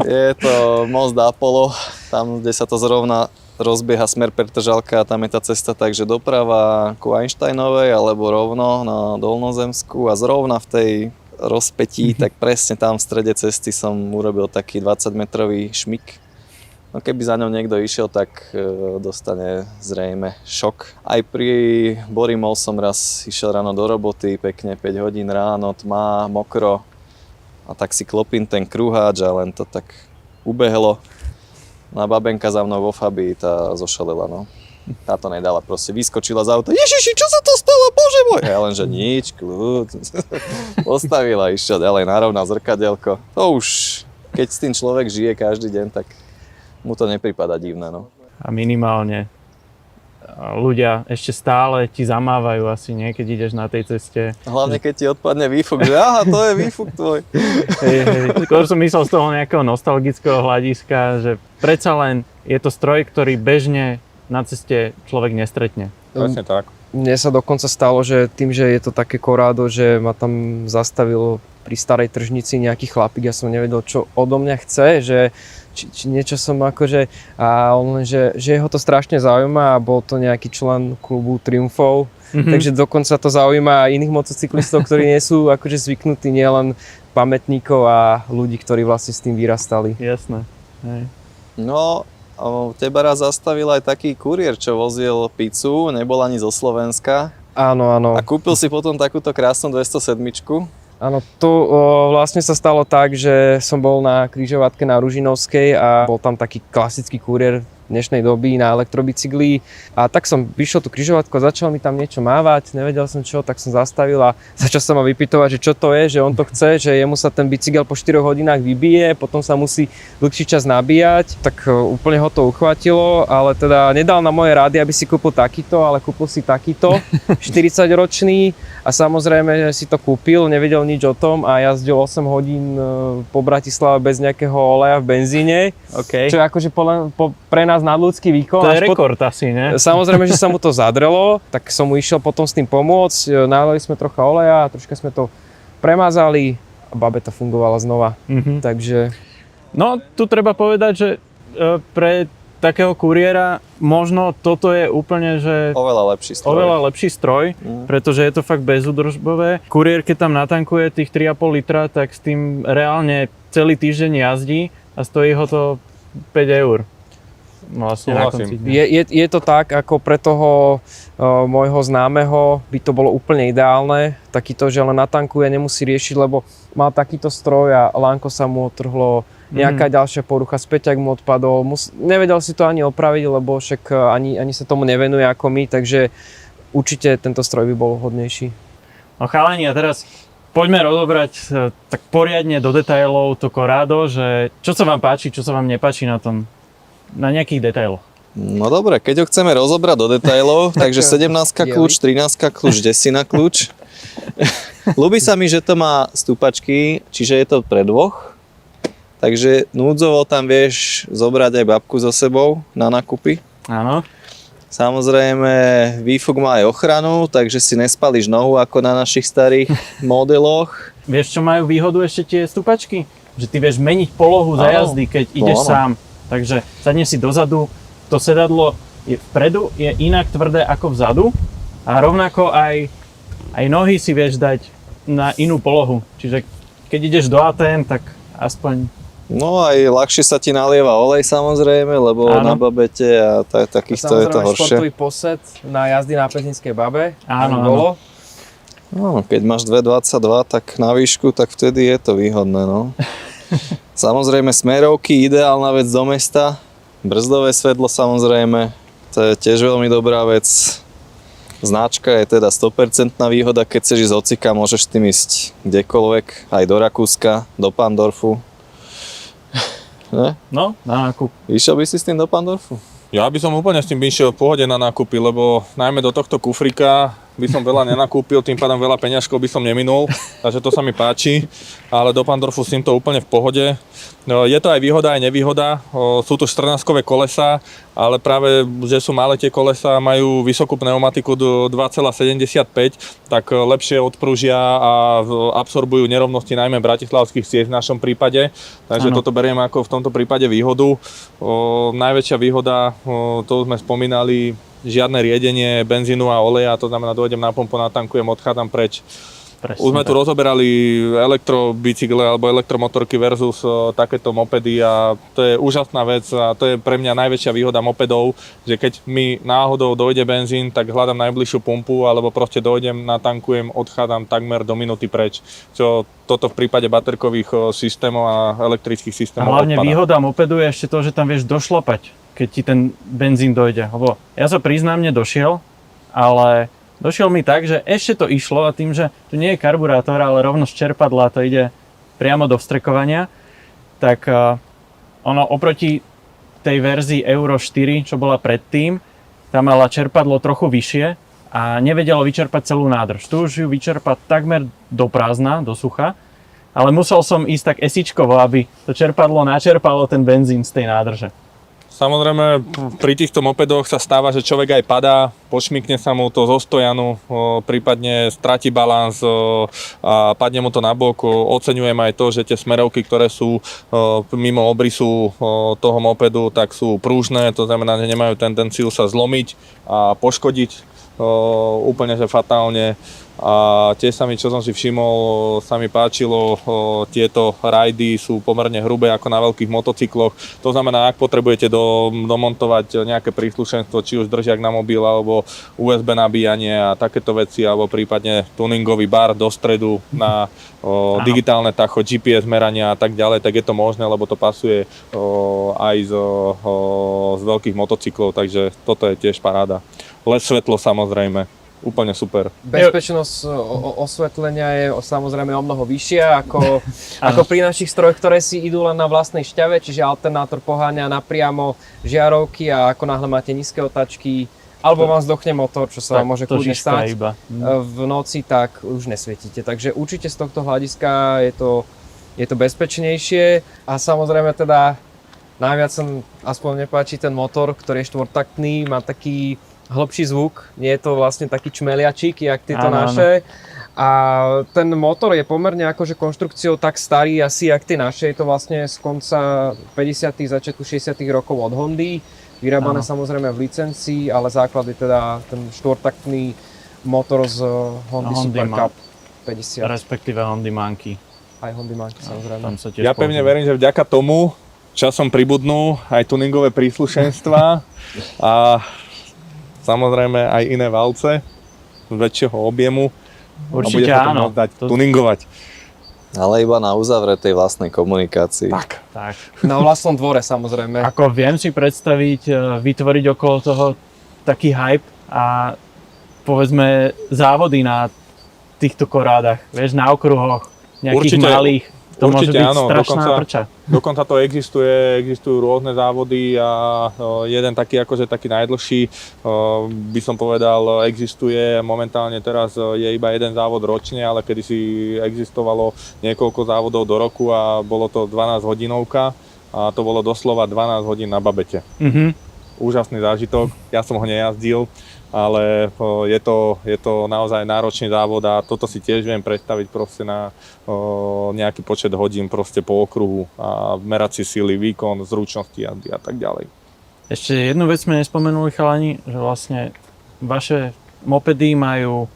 [SPEAKER 5] Je to most Apollo, tam, kde sa to zrovna rozbieha smer Petržalka a tam je tá cesta takže doprava ku Einsteinovej alebo rovno na Dolnozemsku a zrovna v tej rozpetí, tak presne tam v strede cesty som urobil taký 20-metrový šmik. No keby za ňou niekto išiel, tak dostane zrejme šok. Aj pri Borimol som raz išiel ráno do roboty, pekne 5 hodín ráno, tma, mokro. A tak si klopím ten krúhač a len to tak ubehlo. No a babenka za mnou vo Fabii, tá zošalila, no. Tá to nedala, proste vyskočila z auta. Ježiši, čo sa to stalo, bože môj! Ja lenže nič, kľud. Postavila, išla ďalej, narovná zrkadielko. To už, keď s tým človek žije každý deň, tak mu to nepripadá divné, no.
[SPEAKER 1] A minimálne ľudia ešte stále ti zamávajú asi, nie? Keď ideš na tej ceste.
[SPEAKER 5] Hlavne keď ti odpadne výfuk, že aha, to je výfuk tvoj.
[SPEAKER 1] Skôr som myslel z toho nejakého nostalgického hľadiska, že predsa len je to stroj, ktorý bežne na ceste človek nestretne.
[SPEAKER 4] Presne tak.
[SPEAKER 3] Mne sa dokonca stalo, že tým, že je to také korádo, že ma tam zastavil pri starej tržnici nejaký chlapík, ja som nevedel, čo odo mňa chce, že či niečo som akože, a on len, že ho to strašne zaujíma a bol to nejaký člen klubu Triumfov, takže dokonca to zaujíma aj iných motocyklistov, ktorí nie sú akože zvyknutí, nielen pamätníkov a ľudí, ktorí vlastne s tým vyrastali.
[SPEAKER 1] Jasné. Hej.
[SPEAKER 5] No, teba raz zastavil aj taký kuriér, čo vozil pizzu, nebol ani zo Slovenska.
[SPEAKER 3] Áno, áno.
[SPEAKER 5] A kúpil si potom takúto krásnu 207.
[SPEAKER 3] Áno, to vlastne sa stalo tak, že som bol na križovatke na Ružinovskej a bol tam taký klasický kuriér dnešnej doby na elektrobicykli a tak som vyšiel tú križovatku a začal mi tam niečo mávať, nevedel som čo, tak som zastavil a začal sa ma vypytovať, že čo to je, že on to chce, že jemu sa ten bicykel po 4 hodinách vybije, potom sa musí dlhší čas nabíjať, tak úplne ho to uchvátilo, ale teda nedal na moje rády, aby si kúpil takýto, ale kúpil si takýto, 40-ročný a samozrejme, že si to kúpil, nevedel nič o tom a jazdil 8 hodín po Bratislave bez nejakého oleja v benzíne,
[SPEAKER 1] Okay.
[SPEAKER 3] čo je akože pre nás nadľudský výkon.
[SPEAKER 1] To je rekord asi, ne?
[SPEAKER 3] Samozrejme, že sa mu to zadrelo, tak som mu išiel potom s tým pomôcť, nalili sme trocha oleja, troška sme to premazali a babeta fungovala znova. Takže...
[SPEAKER 1] No, tu treba povedať, že pre takého kuriéra možno toto je úplne, že
[SPEAKER 5] Oveľa lepší stroj.
[SPEAKER 1] oveľa lepší stroj, pretože je to fakt bezúdržbové. Kuriér, keď tam natankuje tých 3,5 litra, tak s tým reálne celý týždeň jazdí a stojí ho to 5 eur. Vlastne na konci dňa.
[SPEAKER 3] Je to tak, ako pre toho môjho známeho by to bolo úplne ideálne. Takýto, že len natankuje, nemusí riešiť, lebo mal takýto stroj a lánko sa mu otrhlo, nejaká ďalšia porucha, späťak mu odpadol. Nevedel si to ani opraviť, lebo však ani sa tomu nevenuje ako my, takže určite tento stroj by bol hodnejší.
[SPEAKER 1] No chalani, a teraz poďme rozobrať tak poriadne do detailov to Corrado, že čo sa vám páči, čo sa vám nepáči na tom, na nejakých detailoch.
[SPEAKER 5] No dobre, keď ho chceme rozobrať do detailov, takže 17 kľúč, 13 kľúč, 10 kľúč. Ľúbi sa mi, že to má stúpačky, čiže je to pre dvoch. Takže núdzovo tam vieš zobrať aj babku so sebou na nákupy.
[SPEAKER 1] Áno.
[SPEAKER 5] Samozrejme, výfuk má aj ochranu, takže si nespalíš nohu ako na našich starých modeloch.
[SPEAKER 1] Vieš, čo majú výhodu ešte tie stupačky? Že ty vieš meniť polohu za jazdy, keď ideš sám. Takže sadneš si dozadu, to sedadlo vpredu je inak tvrdé ako vzadu a rovnako aj nohy si vieš dať na inú polohu. Čiže keď ideš do Atén, tak aspoň...
[SPEAKER 5] No aj ľahšie sa ti nalieva olej samozrejme, lebo
[SPEAKER 1] Áno.
[SPEAKER 5] na babete a takýchto je to
[SPEAKER 3] Samozrejme
[SPEAKER 5] horšie.
[SPEAKER 3] športový posed na jazdy na Pezinskej babe.
[SPEAKER 1] Áno,
[SPEAKER 3] Tam bolo.
[SPEAKER 5] No, keď máš 2,22 tak na výšku, tak vtedy je to výhodné, no. Samozrejme smerovky, ideálna vec do mesta. Brzdové svetlo samozrejme, to je tiež veľmi dobrá vec. Značka je teda 100% výhoda, keď chceš ísť hocika, môžeš s tým ísť kdekoľvek, aj do Rakúska, do Pandorfu. Ne?
[SPEAKER 1] No, na nákup.
[SPEAKER 5] Išiel by si s tým do Pandorfu?
[SPEAKER 4] Ja by som úplne s tým išiel v pohode na nákupy, lebo najmä do tohto kufrika by som veľa nenakúpil, tým pádom veľa peňažkov by som neminul, takže to sa mi páči, ale do Pandorfu s týmto úplne v pohode. No, je to aj výhoda, aj nevýhoda, sú tu 14-kové kolesa, ale práve, že sú malé tie kolesa, majú vysokú pneumatiku do 2,75, tak lepšie odprúžia a absorbujú nerovnosti najmä bratislavských ciest v našom prípade, takže
[SPEAKER 1] Áno.
[SPEAKER 4] toto beriem ako v tomto prípade výhodu. Najväčšia výhoda, to už sme spomínali, žiadne riedenie benzínu a oleja, to znamená, dojdem na pumpu, natankujem, odchádzam preč.
[SPEAKER 1] Presne
[SPEAKER 4] Už sme tu
[SPEAKER 1] tak.
[SPEAKER 4] rozoberali elektrobicykle alebo elektromotorky versus takéto mopedy a to je úžasná vec a to je pre mňa najväčšia výhoda mopedov, že keď mi náhodou dojde benzín, tak hľadám najbližšiu pumpu alebo proste dojdem, natankujem, odchádzam takmer do minúty preč. Čo toto v prípade baterkových systémov a elektrických
[SPEAKER 1] A
[SPEAKER 4] systémov
[SPEAKER 1] hlavne
[SPEAKER 4] odpadá.
[SPEAKER 1] výhoda mopedu je ešte to, že tam vieš došlapať, keď ti ten benzín dojde. Lebo ja sa priznám, nedošiel, ale došiel mi tak, že ešte to išlo a tým, že tu nie je karburátor, ale rovno z čerpadla to ide priamo do vstrekovania, tak ono oproti tej verzii Euro 4, čo bola predtým, tam mala čerpadlo trochu vyššie a nevedelo vyčerpať celú nádrž. Tu už ju vyčerpa takmer do prázdna, do sucha, ale musel som ísť tak esičkovo, aby to čerpadlo načerpalo ten benzín z tej nádrže.
[SPEAKER 4] Samozrejme, pri týchto mopedoch sa stáva, že človek aj padá, pošmykne sa mu to zo stojanu, prípadne stratí balans a padne mu to na bok. Oceňujem aj to, že tie smerovky, ktoré sú mimo obrysu toho mopedu, tak sú prúžne, to znamená, že nemajú tendenciu sa zlomiť a poškodiť úplne že fatálne. A tiež sa mi, čo som si všimol, sa mi páčilo, tieto rajdy sú pomerne hrubé ako na veľkých motocykloch. To znamená, ak potrebujete domontovať nejaké príslušenstvo, či už držiak na mobil, alebo USB nabíjanie a takéto veci, alebo prípadne tuningový bar do stredu na digitálne tacho, GPS merania a tak ďalej, tak je to možné, lebo to pasuje aj z veľkých motocyklov, takže toto je tiež paráda. LED svetlo samozrejme. Úplne super.
[SPEAKER 3] Bezpečnosť osvetlenia je samozrejme o mnoho vyššia ako pri našich strojoch, ktoré si idú len na vlastnej šťave, čiže alternátor poháňa napriamo žiarovky a ako náhle máte nízke otáčky, alebo vám zdochne motor, čo sa vám môže
[SPEAKER 1] to
[SPEAKER 3] kľudne
[SPEAKER 1] žiska
[SPEAKER 3] stať
[SPEAKER 1] iba.
[SPEAKER 3] v noci, tak už nesvietite. Takže určite z tohto hľadiska je to bezpečnejšie a samozrejme teda najviac sa aspoň nepáči ten motor, ktorý je štvortaktný, má taký hlbší zvuk, nie je to vlastne taký čmeliačík, jak tieto naše. A ten motor je pomerne akože konštrukciou tak starý asi jak tie naše, je to vlastne z konca 50. začiatku 60. rokov od Hondy, vyrábané samozrejme v licencii, ale základ je teda ten štvortaktný motor z Hondy Super Cup 50.
[SPEAKER 1] Respektíve Hondy Monkey.
[SPEAKER 3] Aj Hondy Monkey samozrejme.
[SPEAKER 1] Tam sa tiež
[SPEAKER 4] Ja pevne verím, že vďaka tomu časom pribudnú aj tuningové príslušenstva a samozrejme aj iné valce z väčšieho objemu.
[SPEAKER 1] Určite
[SPEAKER 4] a bude sa to
[SPEAKER 1] áno.
[SPEAKER 4] môcť dať tuningovať.
[SPEAKER 5] Ale iba na uzavretej vlastnej komunikácii.
[SPEAKER 4] Tak.
[SPEAKER 3] Na vlastnom dvore samozrejme.
[SPEAKER 1] Ako viem si predstaviť, vytvoriť okolo toho taký hype a povedzme závody na týchto korádach, vieš, na okruhoch, nejakých
[SPEAKER 4] Určite,
[SPEAKER 1] malých. To môže
[SPEAKER 4] určite
[SPEAKER 1] byť
[SPEAKER 4] áno,
[SPEAKER 1] strašná prča.
[SPEAKER 4] Dokonca to existujú rôzne závody a jeden taký akože taký najdlhší, by som povedal, existuje momentálne teraz je iba jeden závod ročne, ale kedysi existovalo niekoľko závodov do roku a bolo to 12 hodinovka a to bolo doslova 12 hodín na babete. Úžasný zážitok, ja som ho nejazdil, ale je to naozaj náročný závod a toto si tiež viem predstaviť proste na nejaký počet hodín proste po okruhu a merať si sily, výkon, zručnosti jazdy a tak ďalej.
[SPEAKER 1] Ešte jednu vec sme nespomenuli, chalani, že vlastne vaše mopedy majú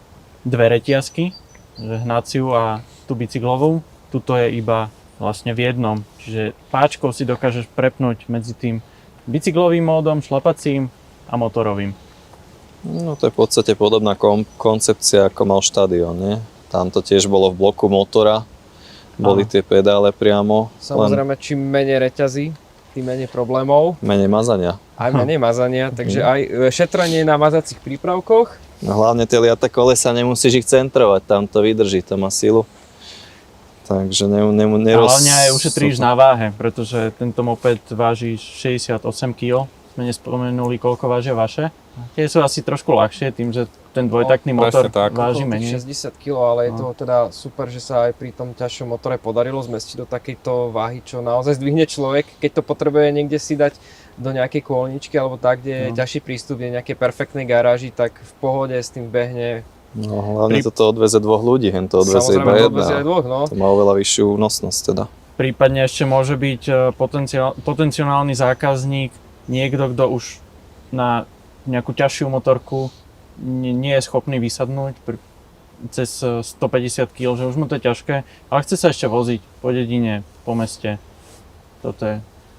[SPEAKER 1] dve reťazky, že hnaciu a tú bicyklovú. Tuto je iba vlastne v jednom, čiže páčkou si dokážeš prepnúť medzi tým bicyklovým módom, šlapacím a motorovým.
[SPEAKER 5] No to je v podstate podobná koncepcia, ako mal štadión, nie? Tam to tiež bolo v bloku motora, boli tie pedále priamo.
[SPEAKER 3] Samozrejme, čím menej reťazí, tým menej problémov.
[SPEAKER 5] Menej mazania.
[SPEAKER 3] Aj menej mazania, takže aj šetrenie na mazacích prípravkoch.
[SPEAKER 5] No hlavne tie liate kolesa nemusíš ich centrovať, tam to vydrží, to má silu. Takže
[SPEAKER 1] Hlavne aj ušetríš na váhe, pretože tento moped váži 68 kg. Sme nespomenuli, koľko vážia vaše. Tie sú asi trošku ľahšie tým, že ten dvojtaktný motor
[SPEAKER 4] tak.
[SPEAKER 1] váži
[SPEAKER 3] Okolo
[SPEAKER 1] menej.
[SPEAKER 3] 60 kg, ale je to teda super, že sa aj pri tom ťažšom motore podarilo zmestiť do takejto váhy, čo naozaj zdvihne človek, keď to potrebuje niekde si dať do nejakej kôlničky alebo tak, kde je ťažší prístup, je nejaké perfektnej garáži, tak v pohode s tým behne.
[SPEAKER 5] No hlavne toto odveze dvoch ľudí, hen to odveze iba
[SPEAKER 3] Samozrejme, to
[SPEAKER 5] jedna.
[SPEAKER 3] odvezie aj dvoch, no.
[SPEAKER 5] To má oveľa vyššiu nosnosť teda.
[SPEAKER 1] Prípadne ešte môže byť potenciálny zákazník, niekto, kto už na nejakú ťažšiu motorku nie je schopný vysadnúť cez 150 kg, že už mu to je ťažké, ale chce sa ešte voziť po dedine, po meste. Toto je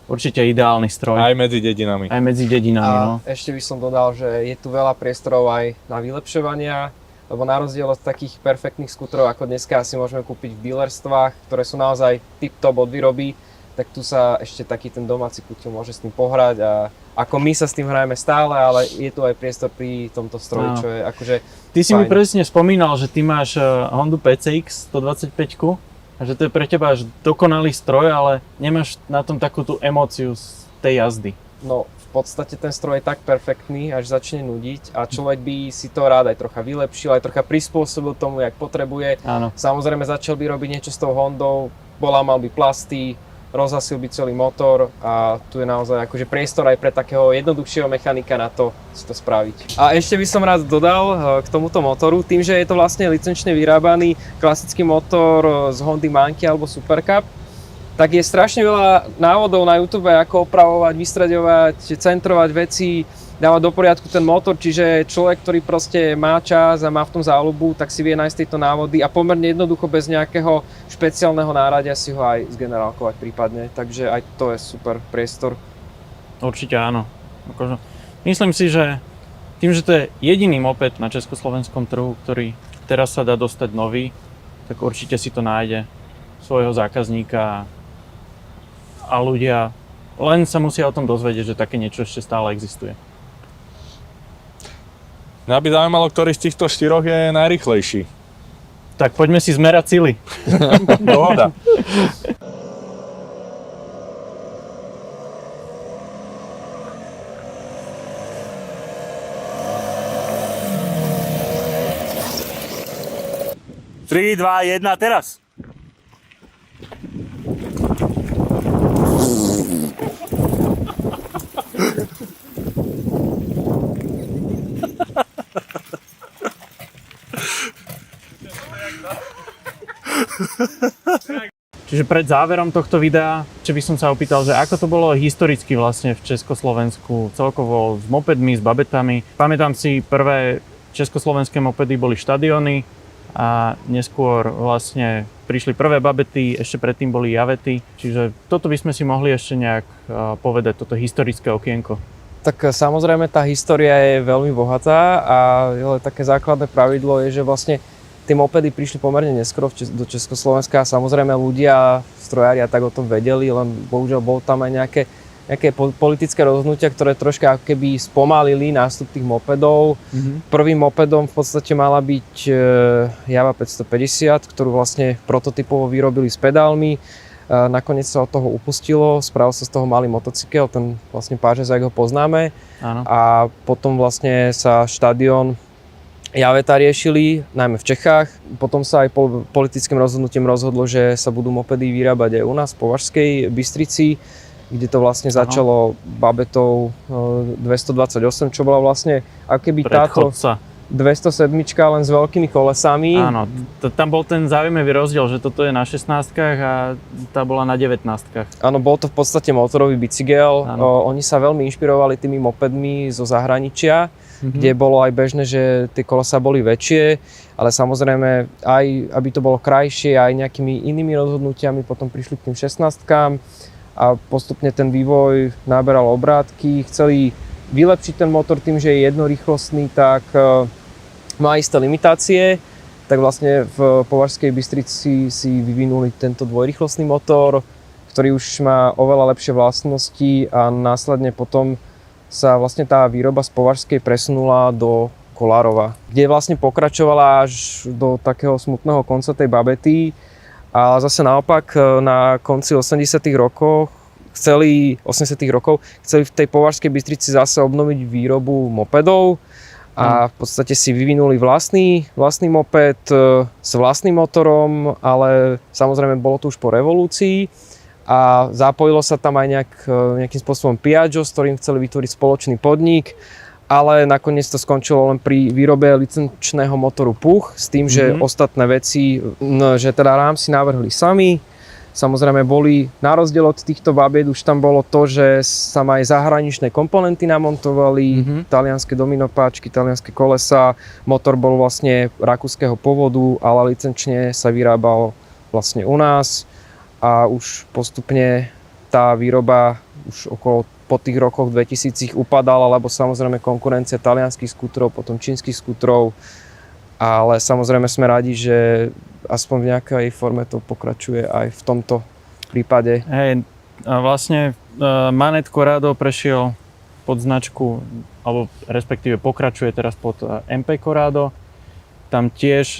[SPEAKER 1] určite ideálny stroj.
[SPEAKER 4] Aj medzi dedinami.
[SPEAKER 1] Aj medzi dedinami, no.
[SPEAKER 3] A ešte by som dodal, že je tu veľa priestorov aj na vylepšovania, lebo na rozdiel od takých perfektných skutrov, ako dneska si môžeme kúpiť v dealerstvách, ktoré sú naozaj tip-top od výroby, tak tu sa ešte taký ten domáci kutil môže s tým pohrať a ako my sa s tým hrajeme stále, ale je tu aj priestor pri tomto stroji,
[SPEAKER 1] No.
[SPEAKER 3] čo je akože
[SPEAKER 1] Ty si
[SPEAKER 3] fajn.
[SPEAKER 1] mi presne spomínal, že ty máš Hondu PCX 125 a že to je pre teba až dokonalý stroj, ale nemáš na tom takú tú emóciu z tej jazdy.
[SPEAKER 3] No, v podstate ten stroj je tak perfektný, až začne nudiť a človek by si to rád aj trocha vylepšil, aj trocha prispôsobil tomu, jak potrebuje.
[SPEAKER 1] Áno.
[SPEAKER 3] Samozrejme začal by robiť niečo s tou Hondou, polámal by plasty, rozhasil by celý motor a tu je naozaj akože priestor aj pre takého jednoduchšieho mechanika na to si to spraviť. A ešte by som rád dodal k tomuto motoru, tým, že je to vlastne licenčne vyrábaný klasický motor z Hondy Monkey alebo Super Cup, tak je strašne veľa návodov na YouTube, ako opravovať, vystraďovať, centrovať veci, dávať do poriadku ten motor, čiže človek, ktorý proste má čas a má v tom záľubu, tak si vie nájsť tieto návody a pomerne jednoducho bez nejakého špeciálneho náradia si ho aj zgenerálkovať prípadne, takže aj to je super priestor.
[SPEAKER 1] Určite áno. Akože, myslím si, že tým, že to je jediný moped na československom trhu, ktorý teraz sa dá dostať nový, tak určite si to nájde svojho zákazníka a ľudia len sa musia o tom dozvedieť, že také niečo ešte stále existuje.
[SPEAKER 4] Mňa by zaujímalo, ktorý z týchto štyroch je najrýchlejší.
[SPEAKER 1] Tak poďme si zmerať sily.
[SPEAKER 4] Dohoda.
[SPEAKER 1] Tri, 2, 1, teraz! Čiže pred záverom tohto videa, či by som sa opýtal, že ako to bolo historicky vlastne v Československu, celkovo s mopedmi, s babetami. Pamätám si, prvé československé mopedy boli štadióny a neskôr vlastne prišli prvé babety, ešte predtým boli javety. Čiže toto by sme si mohli ešte nejak povedať, toto historické okienko.
[SPEAKER 3] Tak samozrejme tá história je veľmi bohatá a také základné pravidlo je, že vlastne tie mopedy prišli pomerne neskoro do Československa a samozrejme ľudia, strojári a tak o tom vedeli, len bohužiaľ bol tam aj nejaké politické rozhodnutia, ktoré troška ako keby spomalili nástup tých mopedov. Prvým mopedom v podstate mala byť Java 550, ktorú vlastne prototypovo vyrobili s pedálmi. Nakoniec sa od toho upustilo, spravil sa z toho malý motocykel, ten vlastne Pážez, ako ho poznáme.
[SPEAKER 1] Áno.
[SPEAKER 3] A potom vlastne sa štadión Javeta riešili, najmä v Čechách. Potom sa aj politickým rozhodnutím rozhodlo, že sa budú mopedy vyrábať aj u nás v Považskej Bystrici, kde to vlastne začalo babetou 228, čo bola vlastne ako keby táto...
[SPEAKER 1] Predchodca.
[SPEAKER 3] 207 len s veľkými kolesami.
[SPEAKER 1] Áno, tam bol ten zaujímavý rozdiel, že toto je na 16-kách a tá bola na 19-kách.
[SPEAKER 3] Áno, bol to v podstate motorový bicykel.
[SPEAKER 1] Áno.
[SPEAKER 3] Oni sa veľmi inšpirovali tými mopedmi zo zahraničia, kde bolo aj bežné, že tie kolesa boli väčšie, ale samozrejme aj aby to bolo krajšie, aj nejakými inými rozhodnutiami potom prišli k tým 16-kám a postupne ten vývoj naberal obrátky. Chceli vylepšiť ten motor tým, že je jednorýchlostný, tak má isté limitácie. Tak vlastne v Považskej Bystrici si vyvinuli tento dvojrýchlostný motor, ktorý už má oveľa lepšie vlastnosti a následne potom sa vlastne tá výroba z Považskej presunula do Kolárova, kde vlastne pokračovala až do takého smutného konca tej babety. A zase naopak na konci 80. rokov chceli v tej Považskej Bystrici zase obnoviť výrobu mopedov a v podstate si vyvinuli vlastný moped s vlastným motorom, ale samozrejme bolo to už po revolúcii a zapojilo sa tam aj nejakým spôsobom Piaggio, s ktorým chceli vytvoriť spoločný podnik, ale nakoniec to skončilo len pri výrobe licenčného motoru Puch s tým, že ostatné veci, že teda rám si navrhli sami. Samozrejme boli, na rozdiel od týchto babiet, už tam bolo to, že sa aj zahraničné komponenty namontovali, talianske dominopáčky, talianske kolesa, motor bol vlastne rakúskeho pôvodu, ale licenčne sa vyrábal vlastne u nás a už postupne tá výroba už po tých rokoch 2000 upadala, lebo samozrejme konkurencia talianskych skútrov, potom čínskych skútrov, ale samozrejme sme radi, že aspoň v nejakej forme to pokračuje aj v tomto prípade.
[SPEAKER 1] Hej, a vlastne Manet Corrado prešiel pod značku, alebo respektíve pokračuje teraz pod MP Corrado. Tam tiež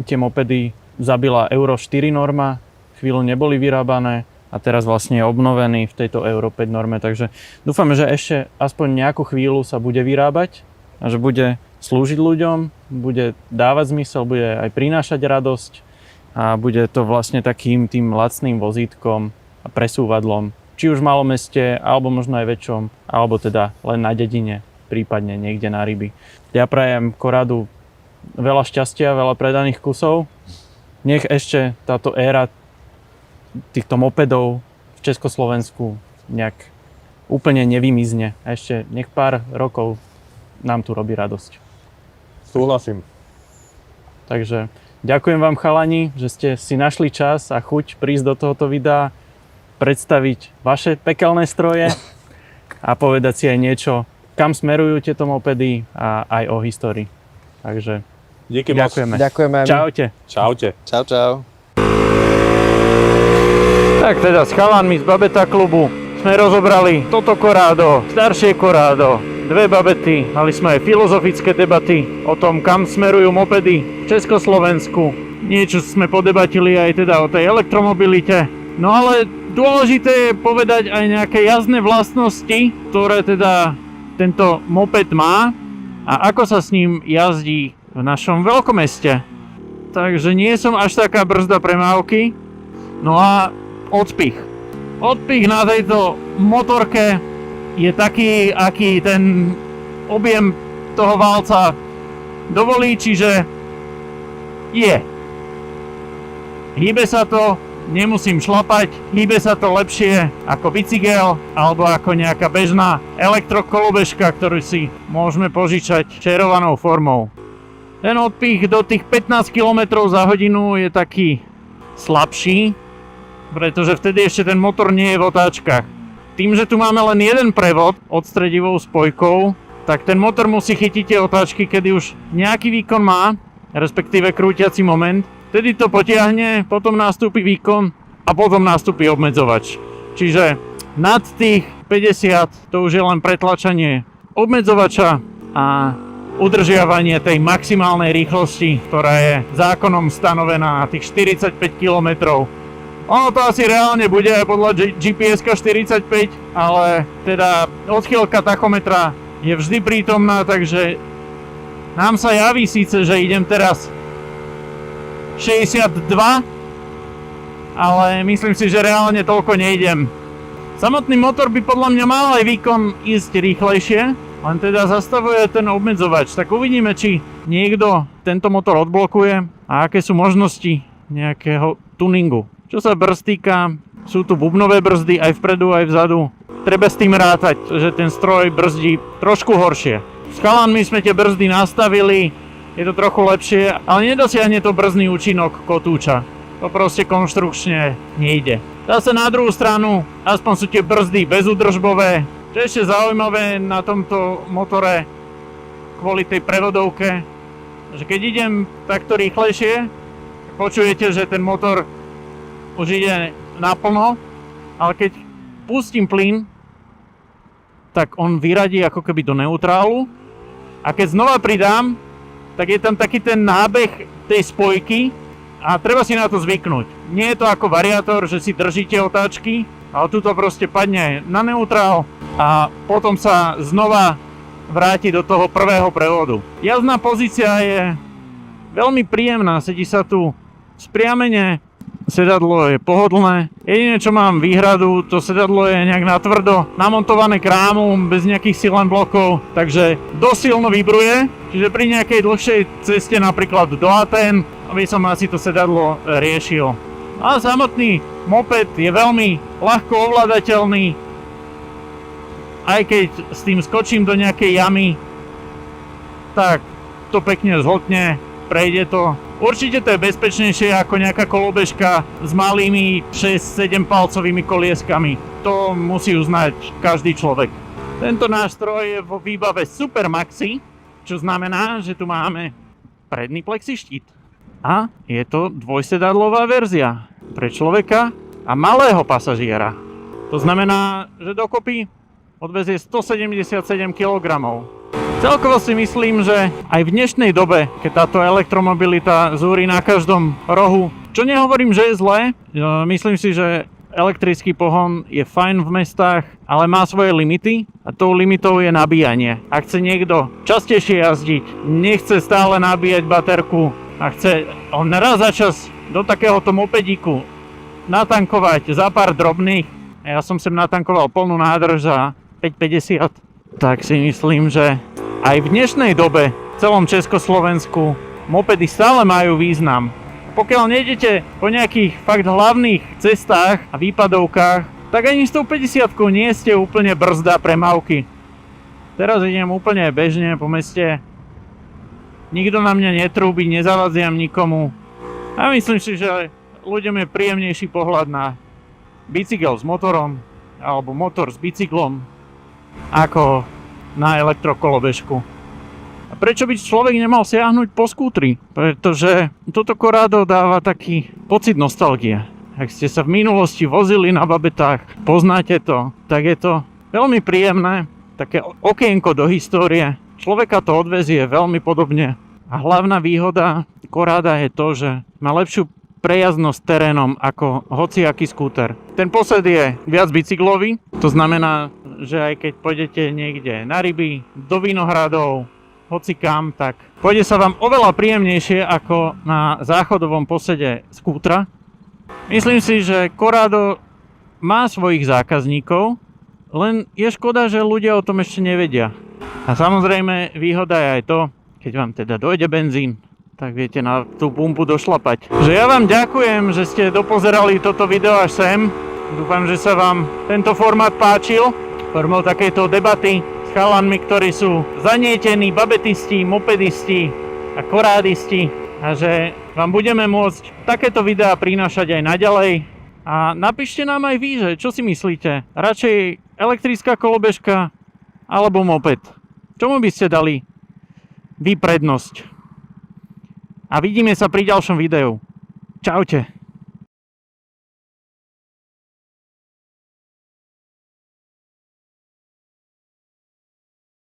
[SPEAKER 1] tie mopedy zabila Euro 4 norma, chvíľu neboli vyrábané a teraz vlastne je obnovený v tejto Euro 5 norme, takže dúfame, že ešte aspoň nejakú chvíľu sa bude vyrábať a že bude slúžiť ľuďom, bude dávať zmysel, bude aj prinášať radosť a bude to vlastne takým tým lacným vozítkom a presúvadlom, či už v malom meste, alebo možno aj väčšom, alebo teda len na dedine, prípadne niekde na ryby. Ja prajem Corradu veľa šťastia, veľa predaných kusov. Nech ešte táto éra týchto mopedov v Československu nejak úplne nevymizne. A ešte nech pár rokov nám tu robí radosť.
[SPEAKER 4] Súhlasím.
[SPEAKER 1] Takže ďakujem vám chalani, že ste si našli čas a chuť prísť do tohoto videa, predstaviť vaše pekelné stroje a povedať si aj niečo, kam smerujú tieto mopedy a aj o histórii. Takže
[SPEAKER 4] Díky moc.
[SPEAKER 1] ďakujeme.
[SPEAKER 3] Ďakujeme aj my.
[SPEAKER 1] Čaute.
[SPEAKER 4] Čaute.
[SPEAKER 5] Čau, čau.
[SPEAKER 1] Tak teda s chalanmi z Babeta klubu sme rozobrali toto Corrado, staršie Corrado, dve babety, mali sme aj filozofické debaty o tom, kam smerujú mopedy v Československu. Niečo sme podebatili aj teda o tej elektromobilite. No ale dôležité je povedať aj nejaké jazdné vlastnosti, ktoré teda tento moped má a ako sa s ním jazdí v našom veľkomeste. Takže nie som až taká brzda premávky. No a odpich. Odpich na tejto motorke je taký, aký ten objem toho válca dovolí, čiže je. Hýbe sa to, nemusím šlapať, hýbe sa to lepšie ako bicykel alebo ako nejaká bežná elektrokolobežka, ktorú si môžeme požičať čerovanou formou. Ten odpich do tých 15 km za hodinu je taký slabší, pretože vtedy ešte ten motor nie je v otáčkach. Tým, že tu máme len jeden prevod odstredivou spojkou, tak ten motor musí chytiť tie otáčky, kedy už nejaký výkon má, respektíve krútiaci moment. Vtedy to potiahne, potom nastúpi výkon a potom nastúpi obmedzovač. Čiže nad tých 50 to už je len pretlačanie obmedzovača a udržiavanie tej maximálnej rýchlosti, ktorá je zákonom stanovená na tých 45 km. Ono to asi reálne bude aj podľa GPS-ka 45, ale teda odchýlka tachometra je vždy prítomná, takže nám sa javí síce, že idem teraz 62, ale myslím si, že reálne toľko nejdem. Samotný motor by podľa mňa mal aj výkon ísť rýchlejšie, Len teda zastavuje ten obmedzovač. Tak uvidíme, či niekto tento motor odblokuje a aké sú možnosti nejakého tuningu. Čo sa brzd týka, sú tu bubnové brzdy aj vpredu, aj vzadu. Treba s tým rátať, že ten stroj brzdí trošku horšie. S chalanmi sme tie brzdy nastavili, je to trochu lepšie, ale nedosiahne to brzdný účinok kotúča. To proste konštrukčne nejde. Zase na druhú stranu, aspoň sú tie brzdy bezúdržbové. Čo je ešte zaujímavé na tomto motore kvôli tej prevodovke, že keď idem takto rýchlejšie, počujete, že ten motor už ide naplno, ale keď pustím plyn, tak on vyradí ako keby do neutrálu a keď znova pridám, tak je tam taký ten nábeh tej spojky a treba si na to zvyknúť. Nie je to ako variátor, že si držíte otáčky, ale tuto proste padne na neutrál a potom sa znova vráti do toho prvého prevodu. Jazdná pozícia je veľmi príjemná, sedí sa tu spriamene, sedadlo je pohodlné. Jediné, čo mám výhradu, to sedadlo je nejak natvrdo namontované k rámu, bez nejakých silen blokov, takže dosť silno vibruje, čiže pri nejakej dlhšej ceste napríklad do Aten, aby som asi to sedadlo riešil. A samotný moped je veľmi ľahko ovládateľný, aj keď s tým skočím do nejakej jamy, tak to pekne zhltne, prejde to. Určite to je bezpečnejšie ako nejaká kolobežka s malými 6-7 palcovými kolieskami. To musí uznať každý človek. Tento náš stroj je vo výbave Super Maxi, čo znamená, že tu máme predný plexištít. A je to dvojsedadlová verzia pre človeka a malého pasažiera. To znamená, že dokopy odvezie 177 kg. Celkovo si myslím, že aj v dnešnej dobe, keď táto elektromobilita zúri na každom rohu, čo nehovorím, že je zlé, myslím si, že elektrický pohon je fajn v mestách, ale má svoje limity a tou limitou je nabíjanie. Ak chce niekto častejšie jazdiť, nechce stále nabíjať baterku a chce on raz za čas do takéhoto mopedíku natankovať za pár drobných, ja som sem natankoval plnú nádrž za 5,50, tak si myslím, že aj v dnešnej dobe v celom Československu mopedy stále majú význam. Pokiaľ nejdete po nejakých fakt hlavných cestách a výpadovkách, tak ani s tou 50-kou nie ste úplne brzda pre mavky. Teraz idem úplne bežne po meste, nikto na mňa netrúbi, nezavadziam nikomu. A myslím si, že ľuďom je príjemnejší pohľad na bicykel s motorom alebo motor s bicyklom ako na elektrokolobežku. A prečo by človek nemal siahnuť po skútri? Pretože toto Corrado dáva taký pocit nostalgie. Ak ste sa v minulosti vozili na babetách, poznáte to, tak je to veľmi príjemné, také okienko do histórie. Človeka to odvezie veľmi podobne. A hlavná výhoda Corrada je to, že má lepšiu prejazdnosť terénom ako hociaký skúter. Ten posed je viac bicyklový, to znamená, že aj keď pôjdete niekde na ryby, do Vinohradov, hoci kam, tak pôjde sa vám oveľa príjemnejšie ako na záchodovom posede skútra. Myslím si, že Corrado má svojich zákazníkov, len je škoda, že ľudia o tom ešte nevedia. A samozrejme výhoda je aj to, keď vám teda dojde benzín, tak viete na tú pumpu došlapať. Že ja vám ďakujem, že ste dopozerali toto video až sem. Dúfam, že sa vám tento formát páčil. Formou takejto debaty s chalanmi, ktorí sú zanietení babetisti, mopedisti a korádisti. A že vám budeme môcť takéto videá prinášať aj naďalej. A napíšte nám aj vy, že čo si myslíte? Radšej elektrická kolobežka alebo moped? Čomu by ste dali vy prednosť? A vidíme sa pri ďalšom videu. Čaute.